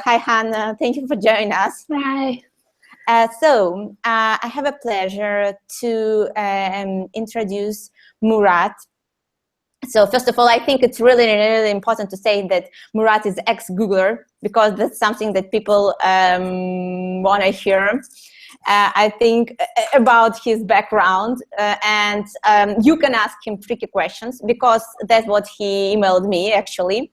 Hi, Hannah. Thank you for joining us. Hi. I have a pleasure to introduce Murat. So first of all, I think it's really, really important to say that Murat is ex-Googler, because that's something that people want to hear. I think about his background, and you can ask him tricky questions, because that's what he emailed me actually.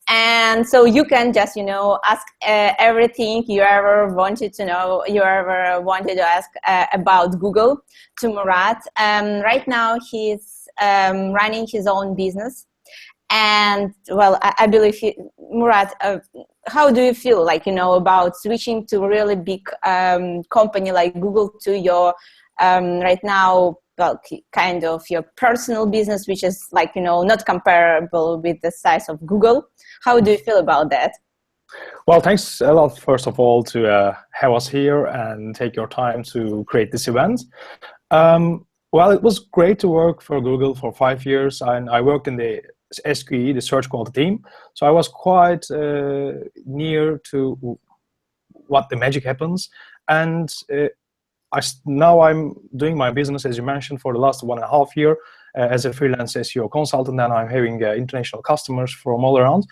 And so you can just, ask everything you ever wanted to know, you ever wanted to ask about Google to Murat. Right now he's running his own business. And well, I believe, Murat, how do you feel about switching to a really big company like Google to your right now, well, kind of your personal business, which is not comparable with the size of Google? How do you feel about that? Well, thanks a lot, first of all, to have us here and take your time to create this event. Well, it was great to work for Google for 5 years, and I worked in the SQE, the search quality team. So I was quite near to what the magic happens. And now I'm doing my business, as you mentioned, for the last 1.5 years as a freelance SEO consultant, and I'm having international customers from all around.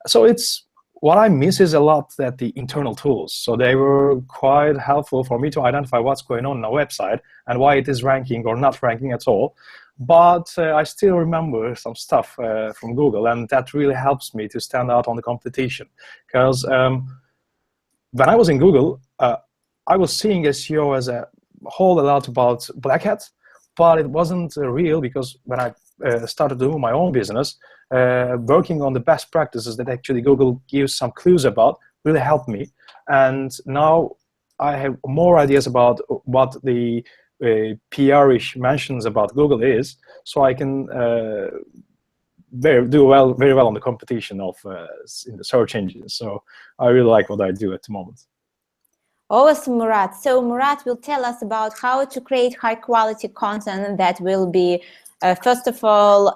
So it's what I miss is a lot that the internal tools. So they were quite helpful for me to identify what's going on a website and why it is ranking or not ranking at all. But I still remember some stuff from Google, and that really helps me to stand out on the competition. Because when I was in Google, I was seeing SEO as a whole a lot about black hat, but it wasn't real, because when I started doing my own business, working on the best practices that actually Google gives some clues about really helped me. And now I have more ideas about what the PR-ish mentions about Google is, so I can do very well on the competition of in the search engines. So I really like what I do at the moment. Awesome, Murat. So Murat will tell us about how to create high quality content that will be, first of all,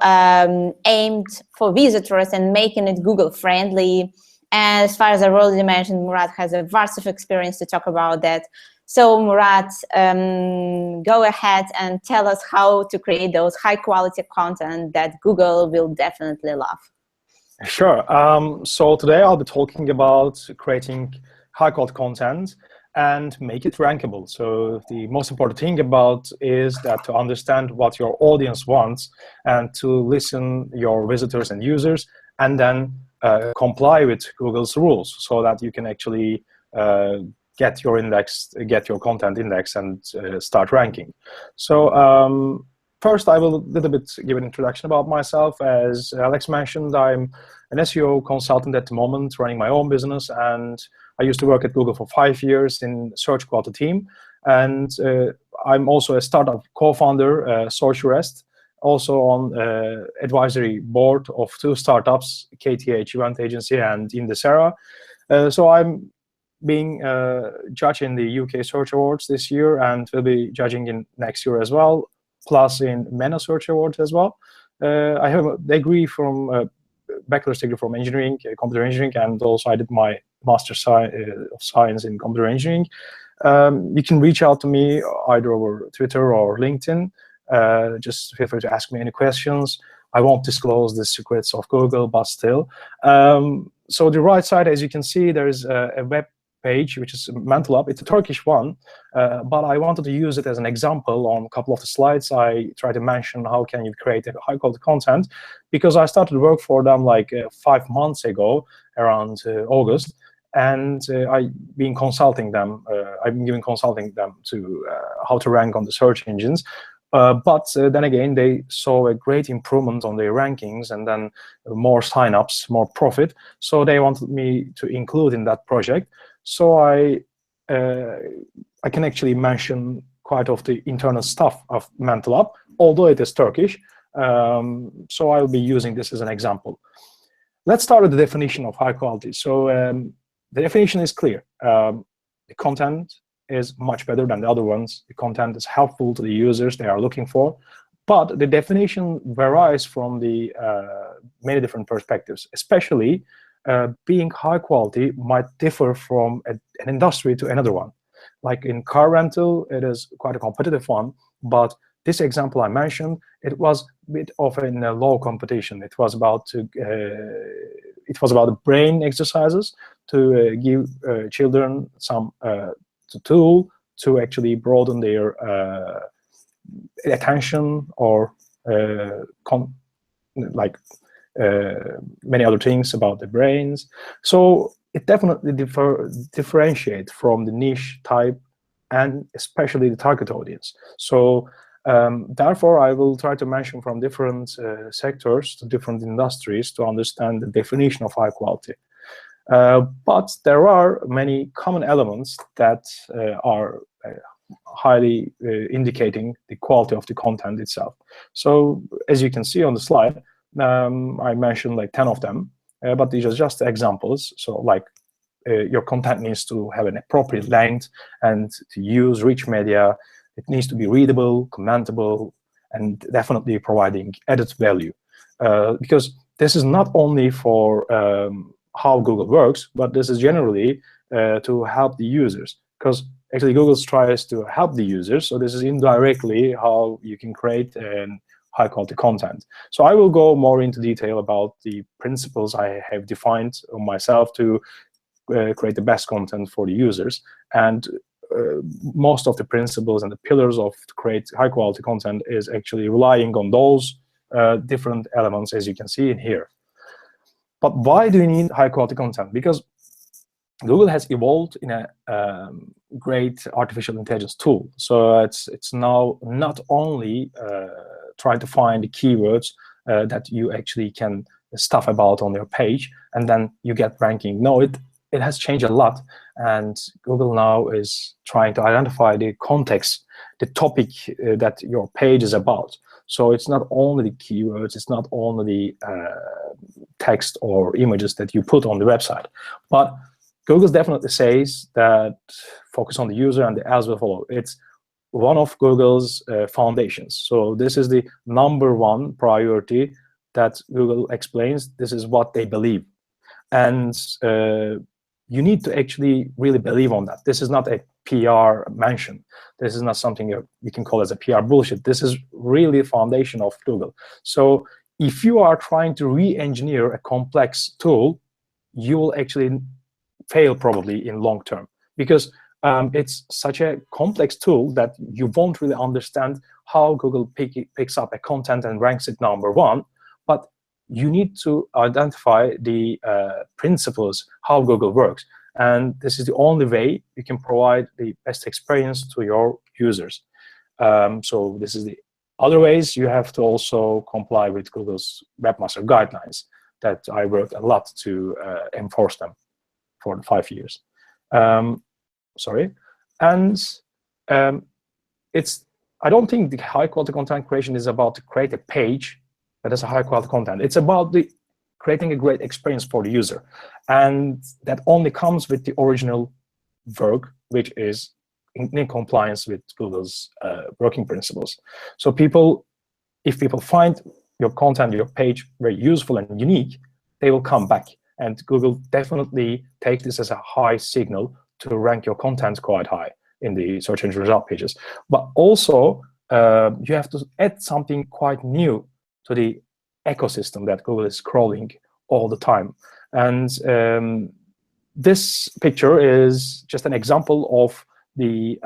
aimed for visitors and making it Google friendly. And as far as I already mentioned, Murat has a vast of experience to talk about that. So Murat, go ahead and tell us how to create those high quality content that Google will definitely love. Sure. So today I'll be talking about creating high quality content and make it rankable. So the most important thing about is that to understand what your audience wants and to listen your visitors and users, and then comply with Google's rules so that you can actually get your index, get your content index, and start ranking. So first, I will a little bit give an introduction about myself. As Alex mentioned, I'm an SEO consultant at the moment, running my own business, and I used to work at Google for 5 years in search quality team. And I'm also a startup co-founder, SearchRest, also on advisory board of 2 startups, KTH Event Agency and Indesera. So I'm being judged in the UK Search Awards this year, and will be judging in next year as well, plus in MENA Search Awards as well. I have a degree from bachelor's degree from engineering, computer engineering, and also I did my master's of science in computer engineering. You can reach out to me either over Twitter or LinkedIn. Just feel free to ask me any questions. I won't disclose the secrets of Google, but still. So the right side, as you can see, there is a web page, which is Mental Up. It's a Turkish one, but I wanted to use it as an example on a couple of the slides. I try to mention how can you create a high quality content, because I started work for them like 5 months ago, around August, and I've been consulting them. I've been giving consulting them to how to rank on the search engines. But then again, they saw a great improvement on their rankings, and then more signups, more profit. So they wanted me to include in that project. So I can actually mention quite of the internal stuff of Mental Up, although it is Turkish. So I'll be using this as an example. Let's start with the definition of high quality. So the definition is clear. The content is much better than the other ones. The content is helpful to the users they are looking for. But the definition varies from the many different perspectives, especially being high quality might differ from an industry to another one. Like in car rental, it is quite a competitive one, but this example I mentioned, it was a bit of a low competition. It was about the brain exercises to give children some tool to actually broaden their attention, or many other things about the brains. So it definitely differentiates from the niche type and especially the target audience. So therefore, I will try to mention from different sectors to different industries to understand the definition of high quality. But there are many common elements that are highly indicating the quality of the content itself. So as you can see on the slide, I mentioned like 10 of them, but these are just examples. So like your content needs to have an appropriate length and to use rich media. It needs to be readable, commentable, and definitely providing added value. Because this is not only for how Google works, but this is generally to help the users. Because actually Google tries to help the users, so this is indirectly how you can create high quality content. So I will go more into detail about the principles I have defined myself to create the best content for the users. And most of the principles and the pillars of to create high quality content is actually relying on those different elements, as you can see in here. But why do you need high quality content? Because Google has evolved in a great artificial intelligence tool. So it's now not only trying to find the keywords that you actually can stuff about on your page and then you get ranking. No, it has changed a lot, and Google now is trying to identify the context, the topic that your page is about. So it's not only the keywords, it's not only the text or images that you put on the website, but Google definitely says that focus on the user and the ads will follow. It's one of Google's foundations. So this is the #1 priority that Google explains. This is what they believe. And you need to actually really believe on that. This is not a PR mention. This is not something you can call as a PR bullshit. This is really the foundation of Google. So if you are trying to re-engineer a complex tool, you will actually fail probably in long term, because it's such a complex tool that you won't really understand how Google picks up a content and ranks it #1. But you need to identify the principles, how Google works. And this is the only way you can provide the best experience to your users. So this is the other ways. You have to also comply with Google's webmaster guidelines that I worked a lot to enforce them for 5 years. Sorry. And I don't think the high quality content creation is about to create a page that has a high quality content. It's about creating a great experience for the user. And that only comes with the original work, which is in compliance with Google's working principles. So if people find your content, your page very useful and unique, they will come back. And Google definitely take this as a high signal to rank your content quite high in the search engine result pages. But also, you have to add something quite new to the ecosystem that Google is crawling all the time. And this picture is just an example of the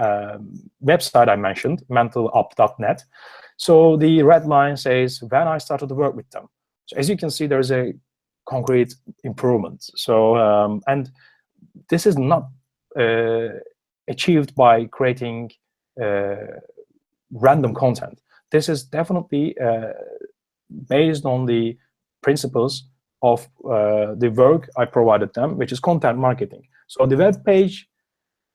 website I mentioned, mentalup.net. So the red line says, when I started to work with them. So as you can see, there's a concrete improvement. So, and this is not achieved by creating random content. This is definitely based on the principles of the work I provided them, which is content marketing. So the web page,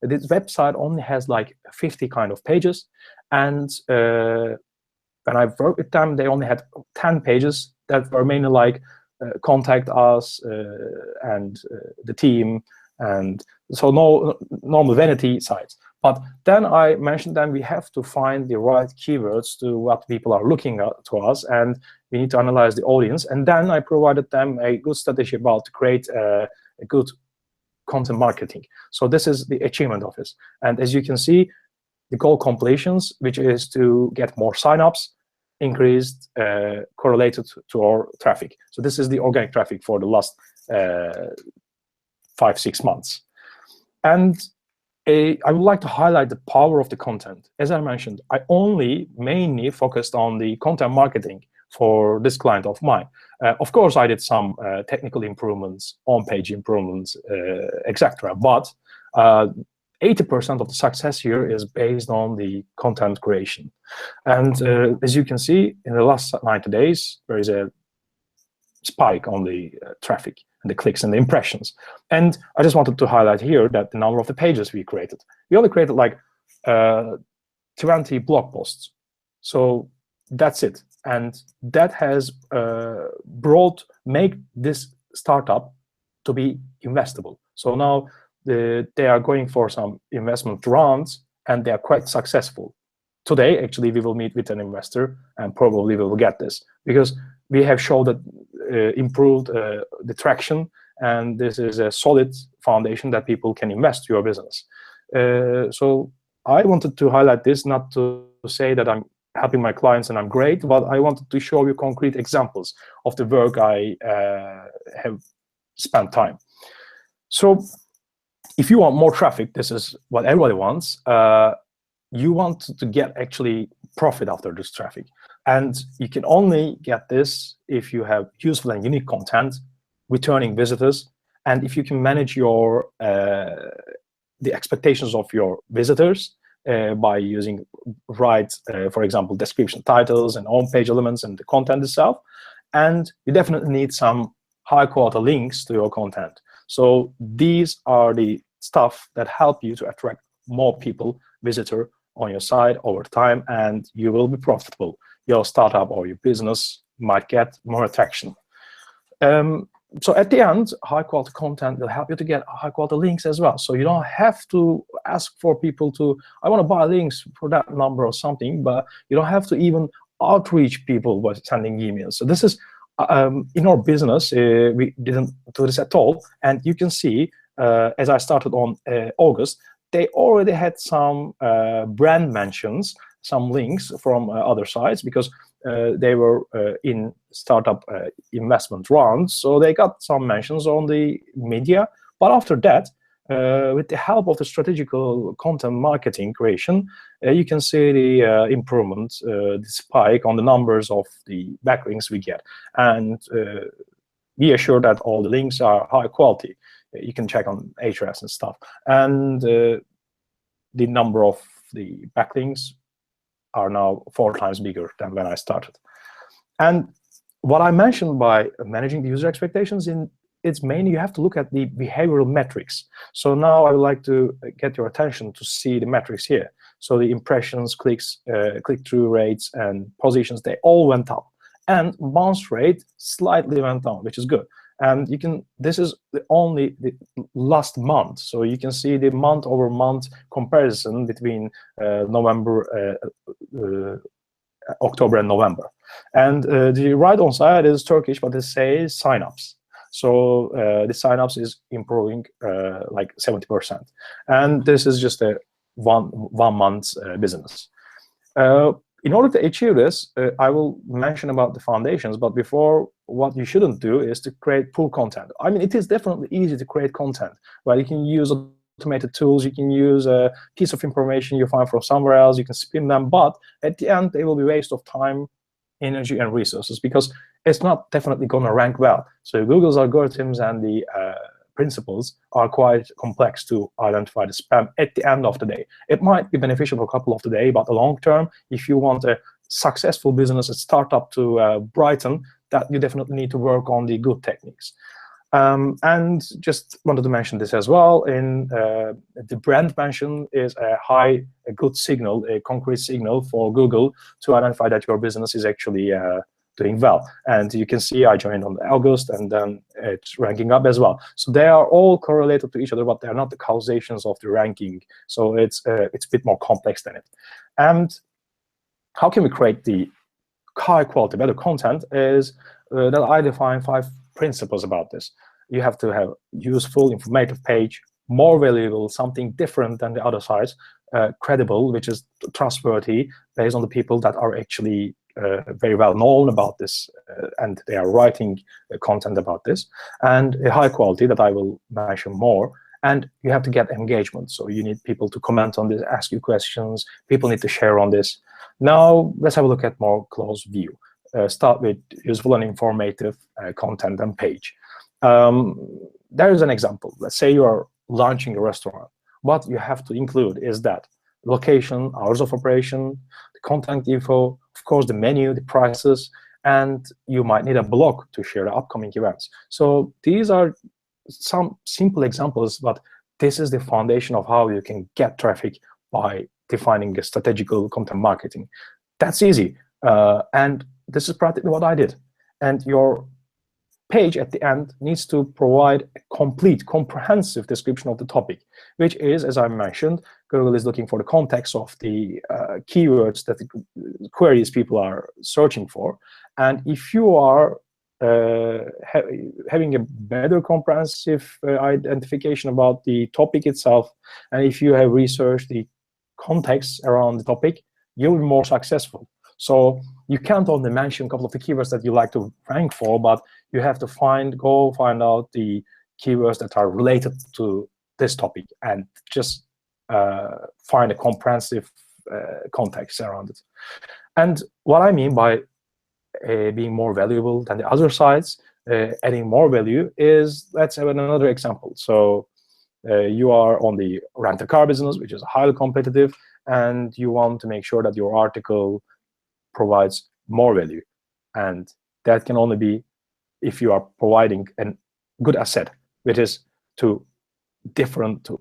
this website only has like 50 kind of pages, and when I worked with them, they only had 10 pages that were mainly like contact us and the team, and so no normal vanity sites. But then I mentioned that we have to find the right keywords to what people are looking at to us, and we need to analyze the audience. And then I provided them a good strategy about to create a good content marketing. So this is the achievement of this. And as you can see, the goal completions, which is to get more signups, increased correlated to our traffic. So this is the organic traffic for the last 5-6 months. And I would like to highlight the power of the content. As I mentioned, I mainly focused on the content marketing for this client of mine. Of course, I did some technical improvements, on-page improvements, etc. But 80% of the success here is based on the content creation. And as you can see, in the last 90 days, there is a spike on the traffic and the clicks and the impressions. And I just wanted to highlight here that the number of the pages we created. We only created like 20 blog posts. So that's it. And that has make this startup to be investable. So now they are going for some investment rounds, and they are quite successful. Today, actually, we will meet with an investor, and probably we will get this, because we have shown that improved the traction, and this is a solid foundation that people can invest in your business. So I wanted to highlight this, not to say that I'm helping my clients and I'm great, but I wanted to show you concrete examples of the work I have spent time. So if you want more traffic, this is what everybody wants. You want to get actually profit after this traffic. And you can only get this if you have useful and unique content, returning visitors, and if you can manage your the expectations of your visitors by using right, for example, description titles and on-page elements and the content itself. And you definitely need some high-quality links to your content. So these are the stuff that help you to attract more people, visitor on your site over time, and you will be profitable. Your startup or your business might get more attraction. So at the end, high-quality content will help you to get high-quality links as well. So you don't have to ask for people to, I want to buy links for that number or something, but you don't have to even outreach people by sending emails. So this is, in our business, we didn't do this at all. And you can see, as I started on August, they already had some brand mentions, some links from other sites, because they were in startup investment rounds, so they got some mentions on the media. But after that, with the help of the strategical content marketing creation, you can see the improvement, the spike on the numbers of the backlinks we get. And be assured that all the links are high quality. You can check on Ahrefs and stuff. And the number of the backlinks are now 4 times bigger than when I started. And what I mentioned by managing the user expectations, it's mainly you have to look at the behavioral metrics. So now I would like to get your attention to see the metrics here. So the impressions, clicks, click-through rates, and positions, they all went up. And bounce rate slightly went down, which is good. And you can, this is only the last month. So you can see the month-over-month comparison between October and November. And the right-on side is Turkish, but it says signups. So the signups is improving like 70%. And this is just a one month's business. In order to achieve this, I will mention about the foundations, but before, what you shouldn't do is to create poor content. I mean, it is definitely easy to create content, but you can use automated tools, you can use a piece of information you find from somewhere else, you can spin them, but at the end, they will be a waste of time, energy, and resources, because it's not definitely going to rank well. So Google's algorithms and the principles are quite complex to identify the spam at the end of the day. It might be beneficial for a couple of the day, but the long term, if you want a successful business, a startup to brighten, that you definitely need to work on the good techniques. And just wanted to mention this as well. In the brand mention is a good signal, a concrete signal for Google to identify that your business is actually doing well. And you can see I joined on August, and then it's ranking up as well. So they are all correlated to each other, but they're not the causations of the ranking. So it's a bit more complex than it. And how can we create the high quality, better content is that I define 5 principles about this. You have to have useful, informative page, more valuable, something different than the other sites, credible, which is trustworthy, based on the people that are actually very well known about this, and they are writing content about this, and a high quality that I will mention more. And you have to get engagement. So you need people to comment on this, ask you questions. People need to share on this. Now, let's have a look at more close view. Start with useful and informative content and page. There is an example. Let's say you are launching a restaurant. What you have to include is that location, hours of operation, the contact info, of course, the menu, the prices, and you might need a blog to share the upcoming events. So these are some simple examples, but this is the foundation of how you can get traffic by defining a strategical content marketing. That's easy, and this is practically what I did. And your page at the end needs to provide a complete, comprehensive description of the topic, which is, as I mentioned, Google is looking for the context of the keywords that the queries people are searching for. And if you are having a better comprehensive identification about the topic itself, and if you have researched the context around the topic, you'll be more successful. So you can't only mention a couple of the keywords that you like to rank for, but you have to go find out the keywords that are related to this topic, and just find a comprehensive context around it. And what I mean by being more valuable than the other sites, adding more value, is, let's have another example. So you are on the rent-a-car business, which is highly competitive, and you want to make sure that your article provides more value. And that can only be if you are providing a good asset, which is to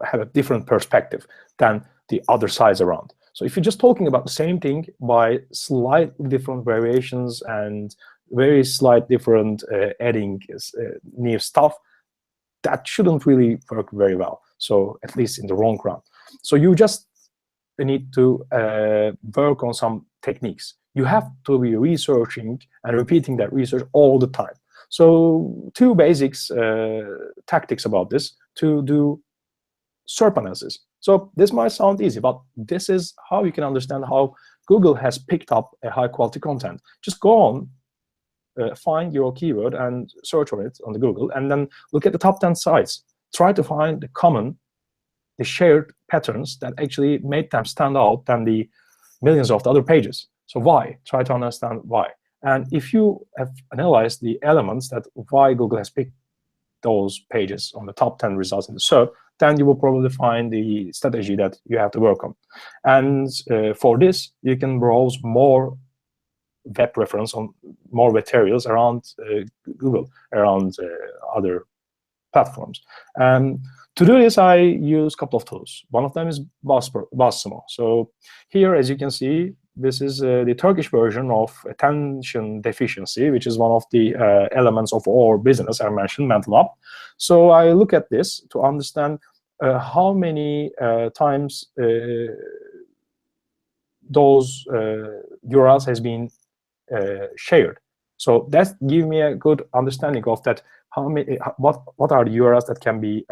have a different perspective than the other sides around. So if you're just talking about the same thing by slightly different variations and very slight different adding new stuff, that shouldn't really work very well. So at least in the long run. So you just need to work on some techniques. You have to be researching and repeating that research all the time. So 2 basics tactics about this: to do SERP analysis. So this might sound easy, but this is how you can understand how Google has picked up a high quality content. Just go on, find your keyword and search for it on the Google, and then look at the top 10 sites. Try to find the shared patterns that actually made them stand out than the millions of the other pages. So why? Try to understand why. And if you have analyzed the elements that why Google has picked those pages on the top 10 results in the SERP, then you will probably find the strategy that you have to work on. And for this, you can browse more web reference on more materials around Google, around other platforms. To do this, I use a couple of tools. One of them is BuzzSumo. So here, as you can see, this is the Turkish version of attention deficiency, which is one of the elements of our business. I mentioned mental up. So I look at this to understand how many times those URLs has been shared. So that gives me a good understanding of that. What are the URLs that can be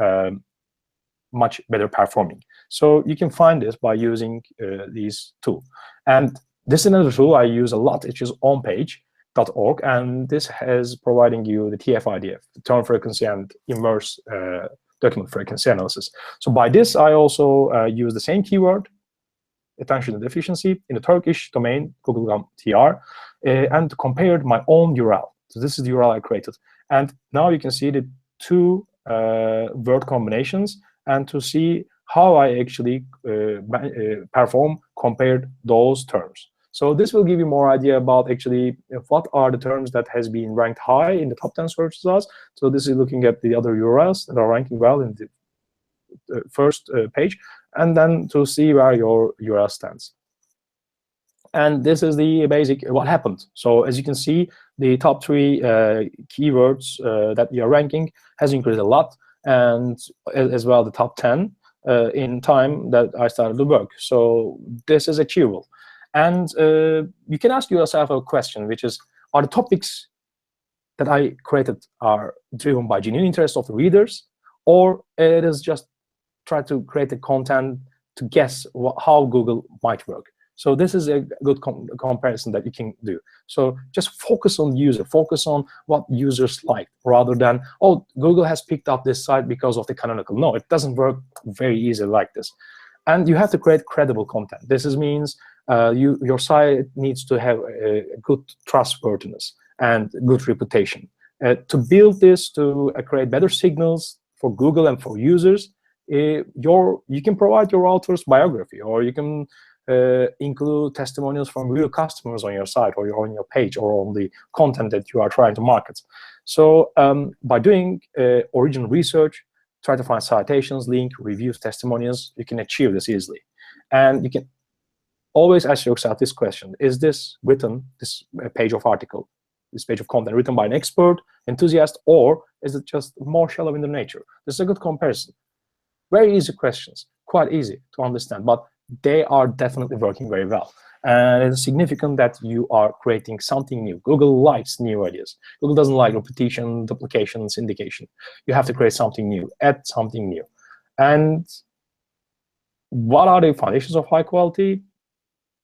much better performing? So you can find this by using these two. And this is another tool I use a lot, which is onpage.org, and this is providing you the TF-IDF, the term frequency and inverse document frequency analysis. So by this, I also use the same keyword, attention deficiency, in the Turkish domain, google.com/tr, and compared my own URL. So this is the URL I created. And now you can see the 2 word combinations, and to see how I actually perform compared those terms. So this will give you more idea about actually what are the terms that has been ranked high in the top 10 search results. So this is looking at the other URLs that are ranking well in the first page, and then to see where your URL stands. And this is the basic what happened. So as you can see, the top 3 keywords that we are ranking has increased a lot, and as well the top 10 in time that I started the work. So this is achievable. And you can ask yourself a question, which is, are the topics that I created are driven by genuine interest of the readers, or it is just try to create the content to guess how Google might work? So this is a good comparison that you can do. So just focus on user, focus on what users like, rather than, oh, Google has picked up this site because of the canonical. No, it doesn't work very easily like this. And you have to create credible content. This means your site needs to have a good trustworthiness and good reputation. To build this, to create better signals for Google and for users, you can provide your author's biography, or you can include testimonials from real customers on your site, or on your page, or on the content that you are trying to market. So by doing original research, try to find citations, link, reviews, testimonials, you can achieve this easily. And you can always ask yourself this question: is this written, this page of article, this page of content, written by an expert, enthusiast, or is it just more shallow in the nature? This is a good comparison. Very easy questions, quite easy to understand, but they are definitely working very well. And it's significant that you are creating something new. Google likes new ideas. Google doesn't like repetition, duplication, syndication. You have to create something new, add something new. And what are the foundations of high quality?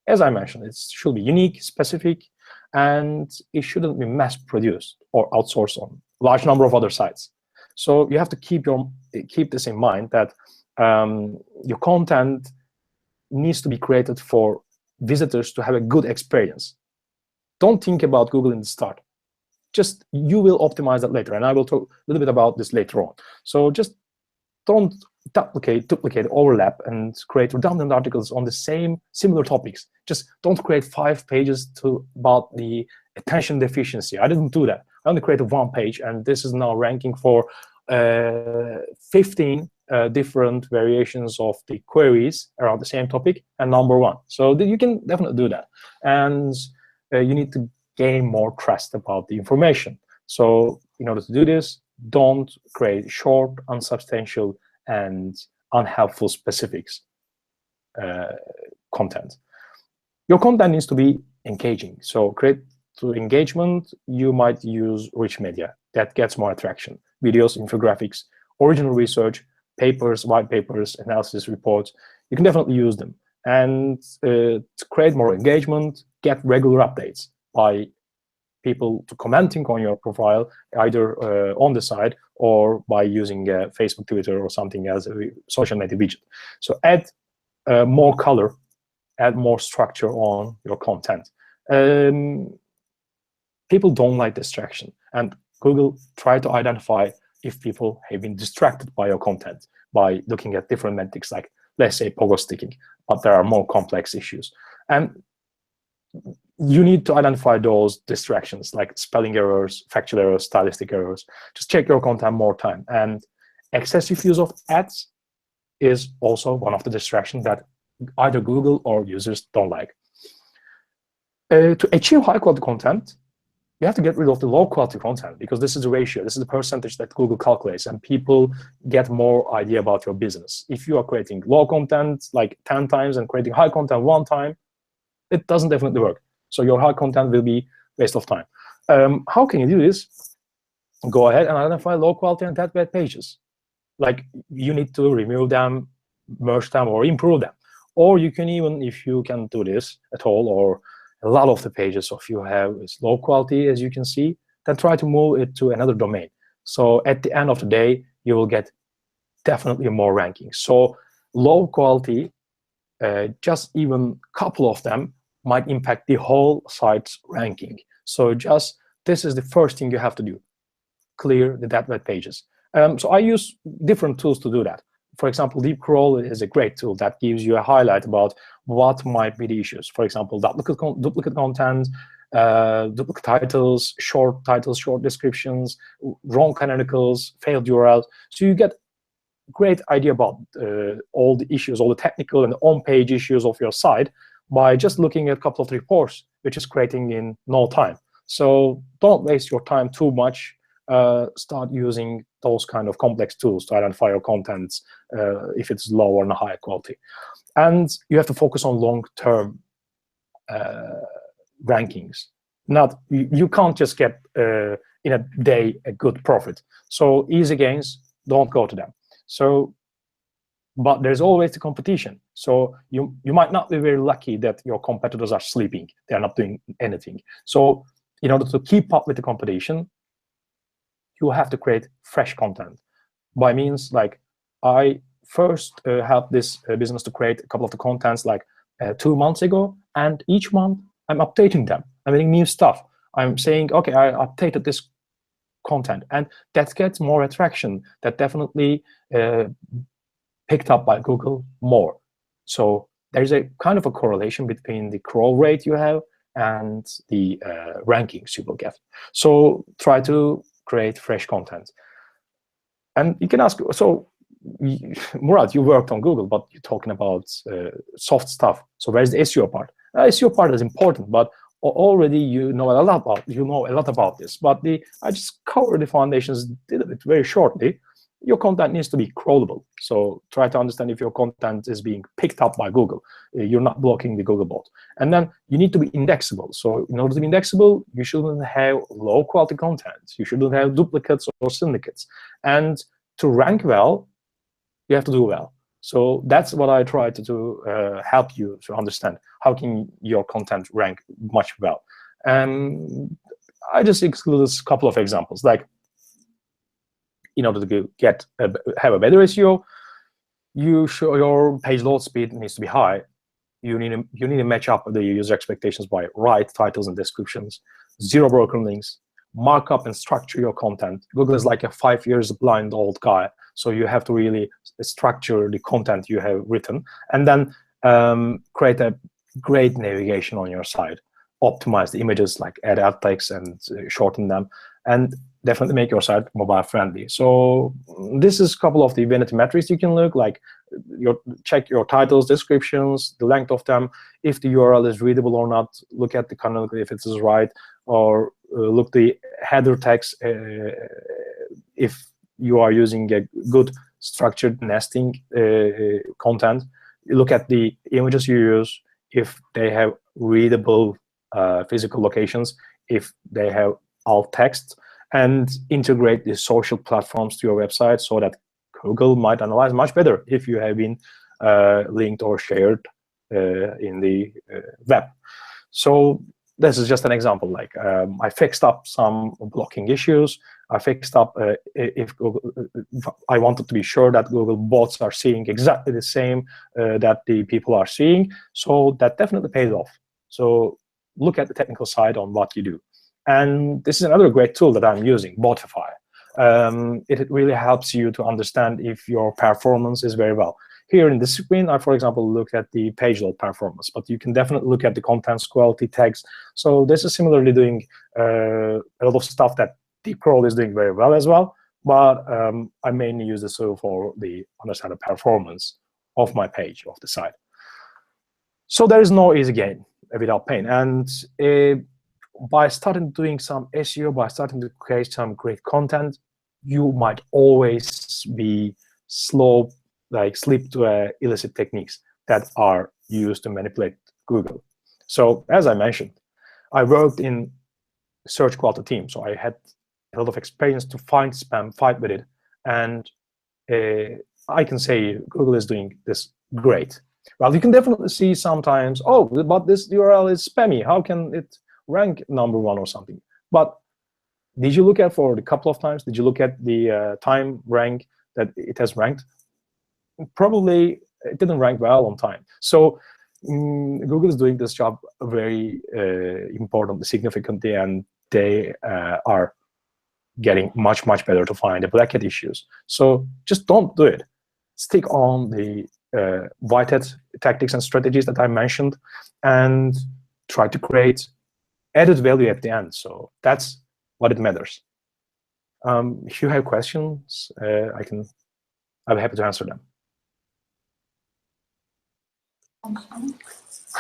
As I mentioned, it should be unique, specific, and it shouldn't be mass-produced or outsourced on a large number of other sites. So you have to keep this in mind, that your content needs to be created for visitors to have a good experience. Don't think about Google in the start. Just, you will optimize that later, and I will talk a little bit about this later on. So just don't duplicate, overlap, and create redundant articles on the similar topics. Just don't create 5 pages about the attention deficiency. I didn't do that. I only created 1 page, and this is now ranking for 15 different variations of the queries around the same topic, and #1. So you can definitely do that. And you need to gain more trust about the information. So in order to do this, don't create short, unsubstantial, and unhelpful specifics content. Your content needs to be engaging. So to engagement, you might use rich media that gets more attraction. Videos, infographics, original research, papers, white papers, analysis reports. You can definitely use them. And to create more engagement, get regular updates by people commenting on your profile, either on the site or by using Facebook, Twitter, or something as a social media widget. So add more color, add more structure on your content. People don't like distraction, and Google try to identify if people have been distracted by your content by looking at different metrics, like, let's say, pogo sticking, but there are more complex issues. And you need to identify those distractions, like spelling errors, factual errors, stylistic errors. Just check your content more time. And excessive use of ads is also one of the distractions that either Google or users don't like. To achieve high quality content, you have to get rid of the low quality content, because this is the ratio, this is the percentage that Google calculates, and people get more idea about your business. If you are creating low content like 10 times and creating high content 1 time, it doesn't definitely work. So your high content will be waste of time. How can you do this? Go ahead and identify low quality and that bad pages. Like, you need to remove them, merge them, or improve them. Or you can even, if you can do this at all, or a lot of the pages of you have is low quality, as you can see, then try to move it to another domain. So at the end of the day, you will get definitely more rankings. So low quality, just even a couple of them might impact the whole site's ranking. So just, this is the first thing you have to do: clear the dead web pages. So I use different tools to do that. For example, Deep Crawl is a great tool that gives you a highlight about what might be the issues. For example, duplicate content, duplicate titles, short descriptions, wrong canonicals, failed URLs. So you get a great idea about all the issues, all the technical and on-page issues of your site, by just looking at a couple of reports, which is creating in no time. So don't waste your time too much. Start using those kind of complex tools to identify your contents if it's low or high quality. And you have to focus on long-term rankings. Not you can't just get in a day a good profit. So easy gains, don't go to them. So, but there's always the competition. So you might not be very lucky that your competitors are sleeping. They're not doing anything. So in order to keep up with the competition, you have to create fresh content. By means like I first helped this business to create a couple of the contents like 2 months ago, and each month I'm updating them. I'm adding new stuff. I'm saying, okay, I updated this content, and that gets more attraction. That definitely picked up by Google more. So there's a kind of a correlation between the crawl rate you have and the rankings you will get. So try to create fresh content. And you can ask, so Murat, you worked on Google, but you're talking about soft stuff. So where's the SEO part? SEO part is important, but already you know a lot about this. But I just covered the foundations, did it very shortly. Your content needs to be crawlable. So try to understand if your content is being picked up by Google. You're not blocking the Google bot. And then you need to be indexable. So in order to be indexable, you shouldn't have low quality content. You shouldn't have duplicates or syndicates. And to rank well, you have to do well. So that's what I try to do, help you to understand how can your content rank much well. And I just excluded a couple of examples, like in order to have a better SEO, your page load speed needs to be high. You need to match up the user expectations by right titles and descriptions, zero broken links, mark up and structure your content. Google is like a 5 years blind old guy, so you have to really structure the content you have written, and then create a great navigation on your site. Optimize the images, like add alt text and shorten them, and definitely make your site mobile friendly. So this is a couple of the vanity metrics you can look, like check your titles, descriptions, the length of them, if the URL is readable or not, look at the canonical if it is right, or look the header text if you are using a good structured nesting content. You look at the images you use, if they have readable physical locations, if they have alt text, and integrate the social platforms to your website so that Google might analyze much better if you have been linked or shared in the web. So this is just an example. Like I fixed up some blocking issues. I fixed up if I wanted to be sure that Google bots are seeing exactly the same that the people are seeing. So that definitely pays off. So look at the technical side on what you do. And this is another great tool that I'm using, Botify. It really helps you to understand if your performance is very well. Here in this screen, I, for example, look at the page load performance, but you can definitely look at the contents, quality, tags. So this is similarly doing a lot of stuff that deep crawl is doing very well as well. But I mainly use this tool for the understand the performance of my page, of the site. So there is no easy gain without pain. And by starting doing some SEO, by starting to create some great content, you might always be slow, like slip to illicit techniques that are used to manipulate Google. So as I mentioned, I worked in search quality team, so I had a lot of experience to find spam, fight with it, and I can say Google is doing this great. Well, you can definitely see sometimes, oh, but this URL is spammy. How can it rank #1 or something? But did you look at for a couple of times? Did you look at the time rank that it has ranked? Probably it didn't rank well on time. So Google is doing this job very importantly, significantly, and they are getting much, much better to find the black hat issues. So just don't do it. Stick on the white hat tactics and strategies that I mentioned, and try to create added value at the end. So that's what it matters. If you have questions, I'll be happy to answer them.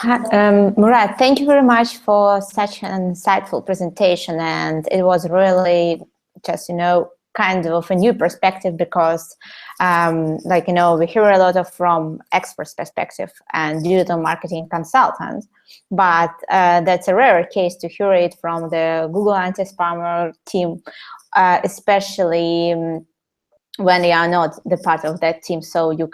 Murat, thank you very much for such an insightful presentation, and it was really just, kind of a new perspective because, we hear a lot of from experts' perspective and digital marketing consultants, but that's a rare case to hear it from the Google anti-spammer team, especially when you are not the part of that team. So you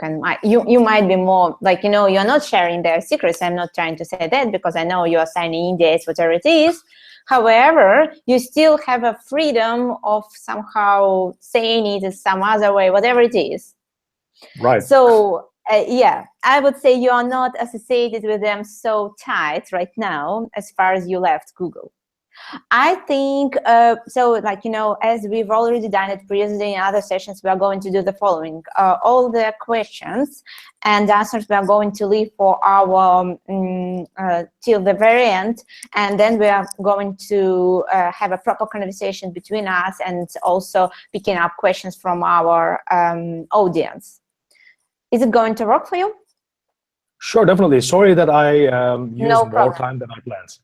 might be more you're not sharing their secrets. I'm not trying to say that because I know you are signing NDAs, whatever it is. However, you still have a freedom of somehow saying it in some other way, whatever it is. Right. So I would say you are not associated with them so tight right now as far as you left Google. I think, as we've already done it previously in other sessions, we are going to do the following. All the questions and answers we are going to leave for our, till the very end. And then we are going to have a proper conversation between us and also picking up questions from our audience. Is it going to work for you? Sure, definitely. Sorry that I used more time than I planned.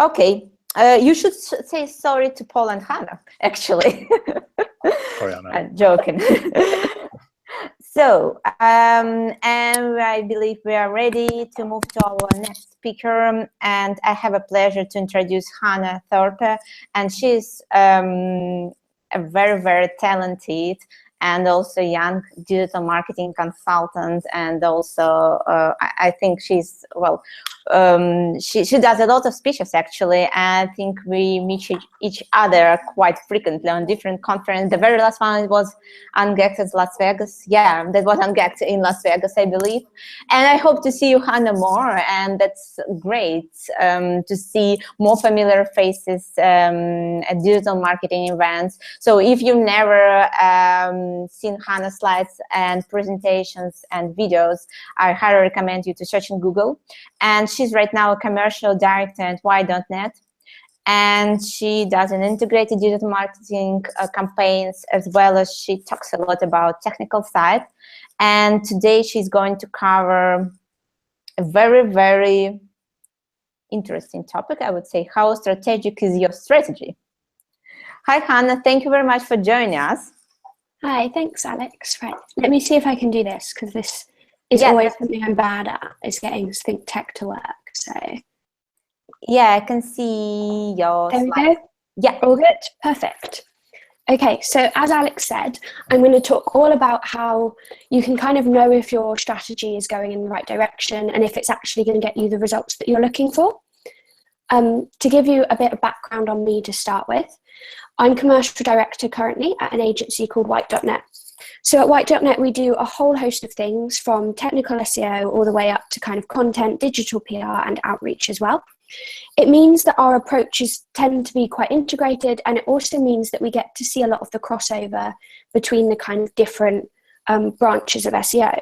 Okay. You should say sorry to Paul and Hannah, actually. Sorry, Anna. I'm joking. So, and I believe we are ready to move to our next speaker. And I have a pleasure to introduce Hannah Thorpe. And she's a very, very talented and also young digital marketing consultant. And also, I think she's, she does a lot of speeches, actually. I think we meet each other quite frequently on different conferences. The very last one was Ungacked in Las Vegas. Yeah, that was Ungacked in Las Vegas, I believe. And I hope to see you, Hannah, more. And that's great to see more familiar faces at digital marketing events. So if you've never seen Hannah's slides and presentations and videos, I highly recommend you to search in Google. And she's right now a commercial director at Y.net. And she does an integrated digital marketing campaigns, as well as she talks a lot about technical side. And today she's going to cover a very, very interesting topic, I would say. How strategic is your strategy? Hi, Hannah. Thank you very much for joining us. Hi, thanks, Alex. Right, let me see if I can do this, because this is always something I'm bad at, is getting Think Tech to work. So yeah, I can see your there slides. we go. Yeah, all good. Perfect. Okay, so as Alex said, I'm going to talk all about how you can kind of know if your strategy is going in the right direction and if it's actually going to get you the results that you're looking for. To give you a bit of background on me to start with, I'm commercial director currently at an agency called Y.net. So at Y.net, we do a whole host of things from technical SEO all the way up to kind of content, digital PR and outreach as well. It means that our approaches tend to be quite integrated, and it also means that we get to see a lot of the crossover between the kind of different branches of SEO.